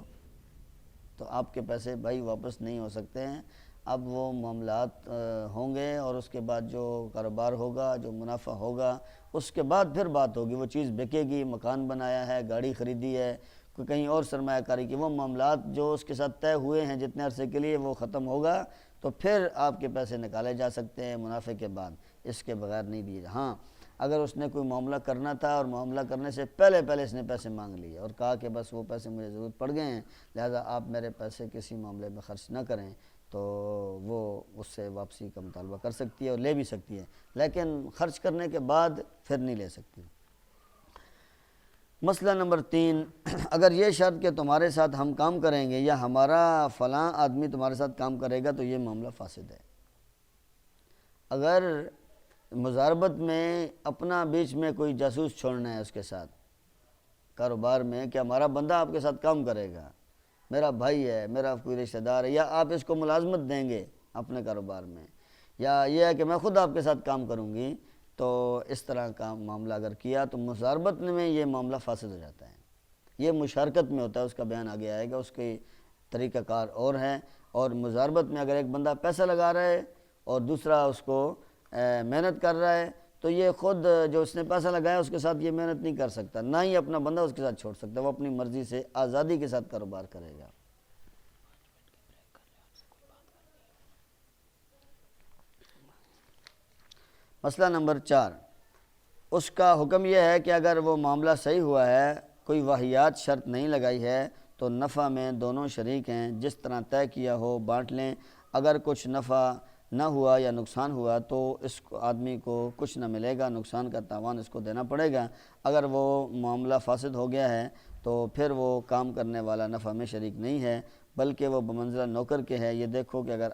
تو آپ کے پیسے بھائی واپس نہیں ہو سکتے ہیں۔ اب وہ معاملات ہوں گے اور اس کے بعد جو کاروبار ہوگا، جو منافع ہوگا، اس کے بعد پھر بات ہوگی، وہ چیز بکے گی، مکان بنایا ہے، گاڑی خریدی ہے، کوئی کہیں اور سرمایہ کاری کی، وہ معاملات جو اس کے ساتھ طے ہوئے ہیں جتنے عرصے کے لیے وہ ختم ہوگا تو پھر آپ کے پیسے نکالے جا سکتے ہیں منافع کے بعد، اس کے بغیر نہیں دیے۔ ہاں اگر اس نے کوئی معاملہ کرنا تھا اور معاملہ کرنے سے پہلے اس نے پیسے مانگ لیے اور کہا کہ بس وہ پیسے مجھے ضرورت پڑ گئے ہیں لہذا آپ میرے پیسے کسی معاملے میں خرچ نہ کریں، تو وہ اس سے واپسی کا مطالبہ کر سکتی ہے اور لے بھی سکتی ہے، لیکن خرچ کرنے کے بعد پھر نہیں لے سکتی۔ مسئلہ نمبر 3، اگر یہ شرط کہ تمہارے ساتھ ہم کام کریں گے یا ہمارا فلاں آدمی تمہارے ساتھ کام کرے گا تو یہ معاملہ فاسد ہے۔ اگر مضاربت میں اپنا بیچ میں کوئی جاسوس چھوڑنا ہے اس کے ساتھ کاروبار میں کہ ہمارا بندہ آپ کے ساتھ کام کرے گا، میرا بھائی ہے، میرا کوئی رشتہ دار ہے، یا آپ اس کو ملازمت دیں گے اپنے کاروبار میں، یا یہ ہے کہ میں خود آپ کے ساتھ کام کروں گی، تو اس طرح کا معاملہ اگر کیا تو مضاربت میں یہ معاملہ فاسد ہو جاتا ہے۔ یہ مشارکت میں ہوتا ہے، اس کا بیان آگے آئے گا، اس کے طریقہ کار اور ہیں، اور مضاربت میں اگر ایک بندہ پیسہ لگا رہا ہے اور دوسرا اس کو محنت کر رہا ہے تو یہ خود جو اس نے پیسہ لگایا اس کے ساتھ یہ محنت نہیں کر سکتا، نہ ہی اپنا بندہ اس کے ساتھ چھوڑ سکتا، وہ اپنی مرضی سے آزادی کے ساتھ کاروبار کرے گا۔ مسئلہ نمبر 4، اس کا حکم یہ ہے کہ اگر وہ معاملہ صحیح ہوا ہے، کوئی واہیات شرط نہیں لگائی ہے تو نفع میں دونوں شریک ہیں، جس طرح طے کیا ہو بانٹ لیں، اگر کچھ نفع نہ ہوا یا نقصان ہوا تو اس آدمی کو کچھ نہ ملے گا، نقصان کا تاوان اس کو دینا پڑے گا۔ اگر وہ معاملہ فاسد ہو گیا ہے تو پھر وہ کام کرنے والا نفع میں شریک نہیں ہے بلکہ وہ بمنزلہ نوکر کے ہے۔ یہ دیکھو کہ اگر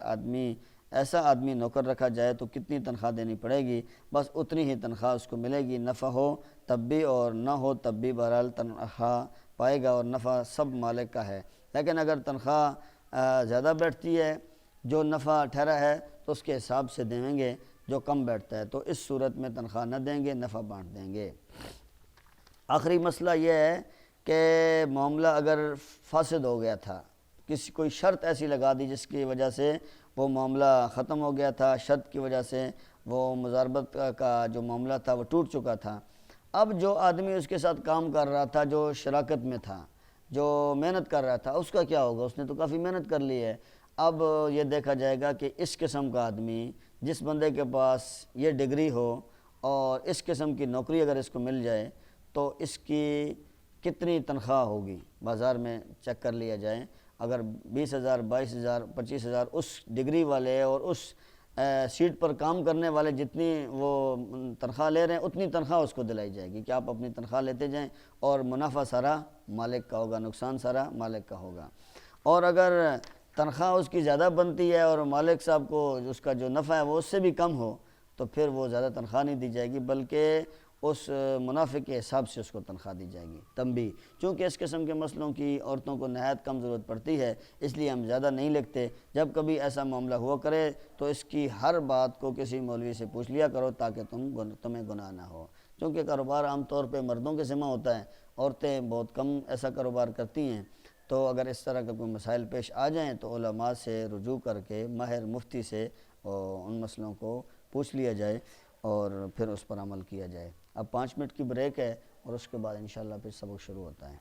ایسا آدمی نوکر رکھا جائے تو کتنی تنخواہ دینی پڑے گی، بس اتنی ہی تنخواہ اس کو ملے گی، نفع ہو تب بھی اور نہ ہو تب بھی بہرحال تنخواہ پائے گا، اور نفع سب مالک کا ہے۔ لیکن اگر تنخواہ زیادہ بیٹھتی ہے، جو نفع ٹھہرا ہے تو اس کے حساب سے دیں گے، جو کم بیٹھتا ہے تو اس صورت میں تنخواہ نہ دیں گے، نفع بانٹ دیں گے۔ آخری مسئلہ یہ ہے کہ معاملہ اگر فاسد ہو گیا تھا، کوئی شرط ایسی لگا دی جس کی وجہ سے وہ معاملہ ختم ہو گیا تھا، شرط کی وجہ سے وہ مضاربت کا جو معاملہ تھا وہ ٹوٹ چکا تھا۔ اب جو آدمی اس کے ساتھ کام کر رہا تھا، جو شراکت میں تھا، جو محنت کر رہا تھا، اس کا کیا ہوگا؟ اس نے تو کافی محنت کر لی ہے۔ اب یہ دیکھا جائے گا کہ اس قسم کا آدمی، جس بندے کے پاس یہ ڈگری ہو اور اس قسم کی نوکری اگر اس کو مل جائے تو اس کی کتنی تنخواہ ہوگی بازار میں چیک کر لیا جائے۔ اگر 20,000 22,000 25,000 اس ڈگری والے اور اس سیٹ پر کام کرنے والے جتنی وہ تنخواہ لے رہے ہیں اتنی تنخواہ اس کو دلائی جائے گی کہ آپ اپنی تنخواہ لیتے جائیں، اور منافع سارا مالک کا ہوگا، نقصان سارا مالک کا ہوگا۔ اور اگر تنخواہ اس کی زیادہ بنتی ہے اور مالک صاحب کو اس کا جو نفع ہے وہ اس سے بھی کم ہو تو پھر وہ زیادہ تنخواہ نہیں دی جائے گی، بلکہ اس منافع کے حساب سے اس کو تنخواہ دی جائے گی۔ تنبیہ: چونکہ اس قسم کے مسئلوں کی عورتوں کو نہایت کم ضرورت پڑتی ہے، اس لیے ہم زیادہ نہیں لکھتے۔ جب کبھی ایسا معاملہ ہوا کرے تو اس کی ہر بات کو کسی مولوی سے پوچھ لیا کرو تاکہ تمہیں گناہ نہ ہو۔ چونکہ کاروبار عام طور پہ مردوں کے ذمہ ہوتا ہے، عورتیں بہت کم ایسا کاروبار کرتی ہیں، تو اگر اس طرح کا کوئی مسائل پیش آ جائیں تو علماء سے رجوع کر کے ماہر مفتی سے ان مسئلوں کو پوچھ لیا جائے اور پھر اس پر عمل کیا جائے۔ اب 5 منٹ کی بریک ہے اور اس کے بعد انشاءاللہ پھر سبق شروع ہوتا ہے۔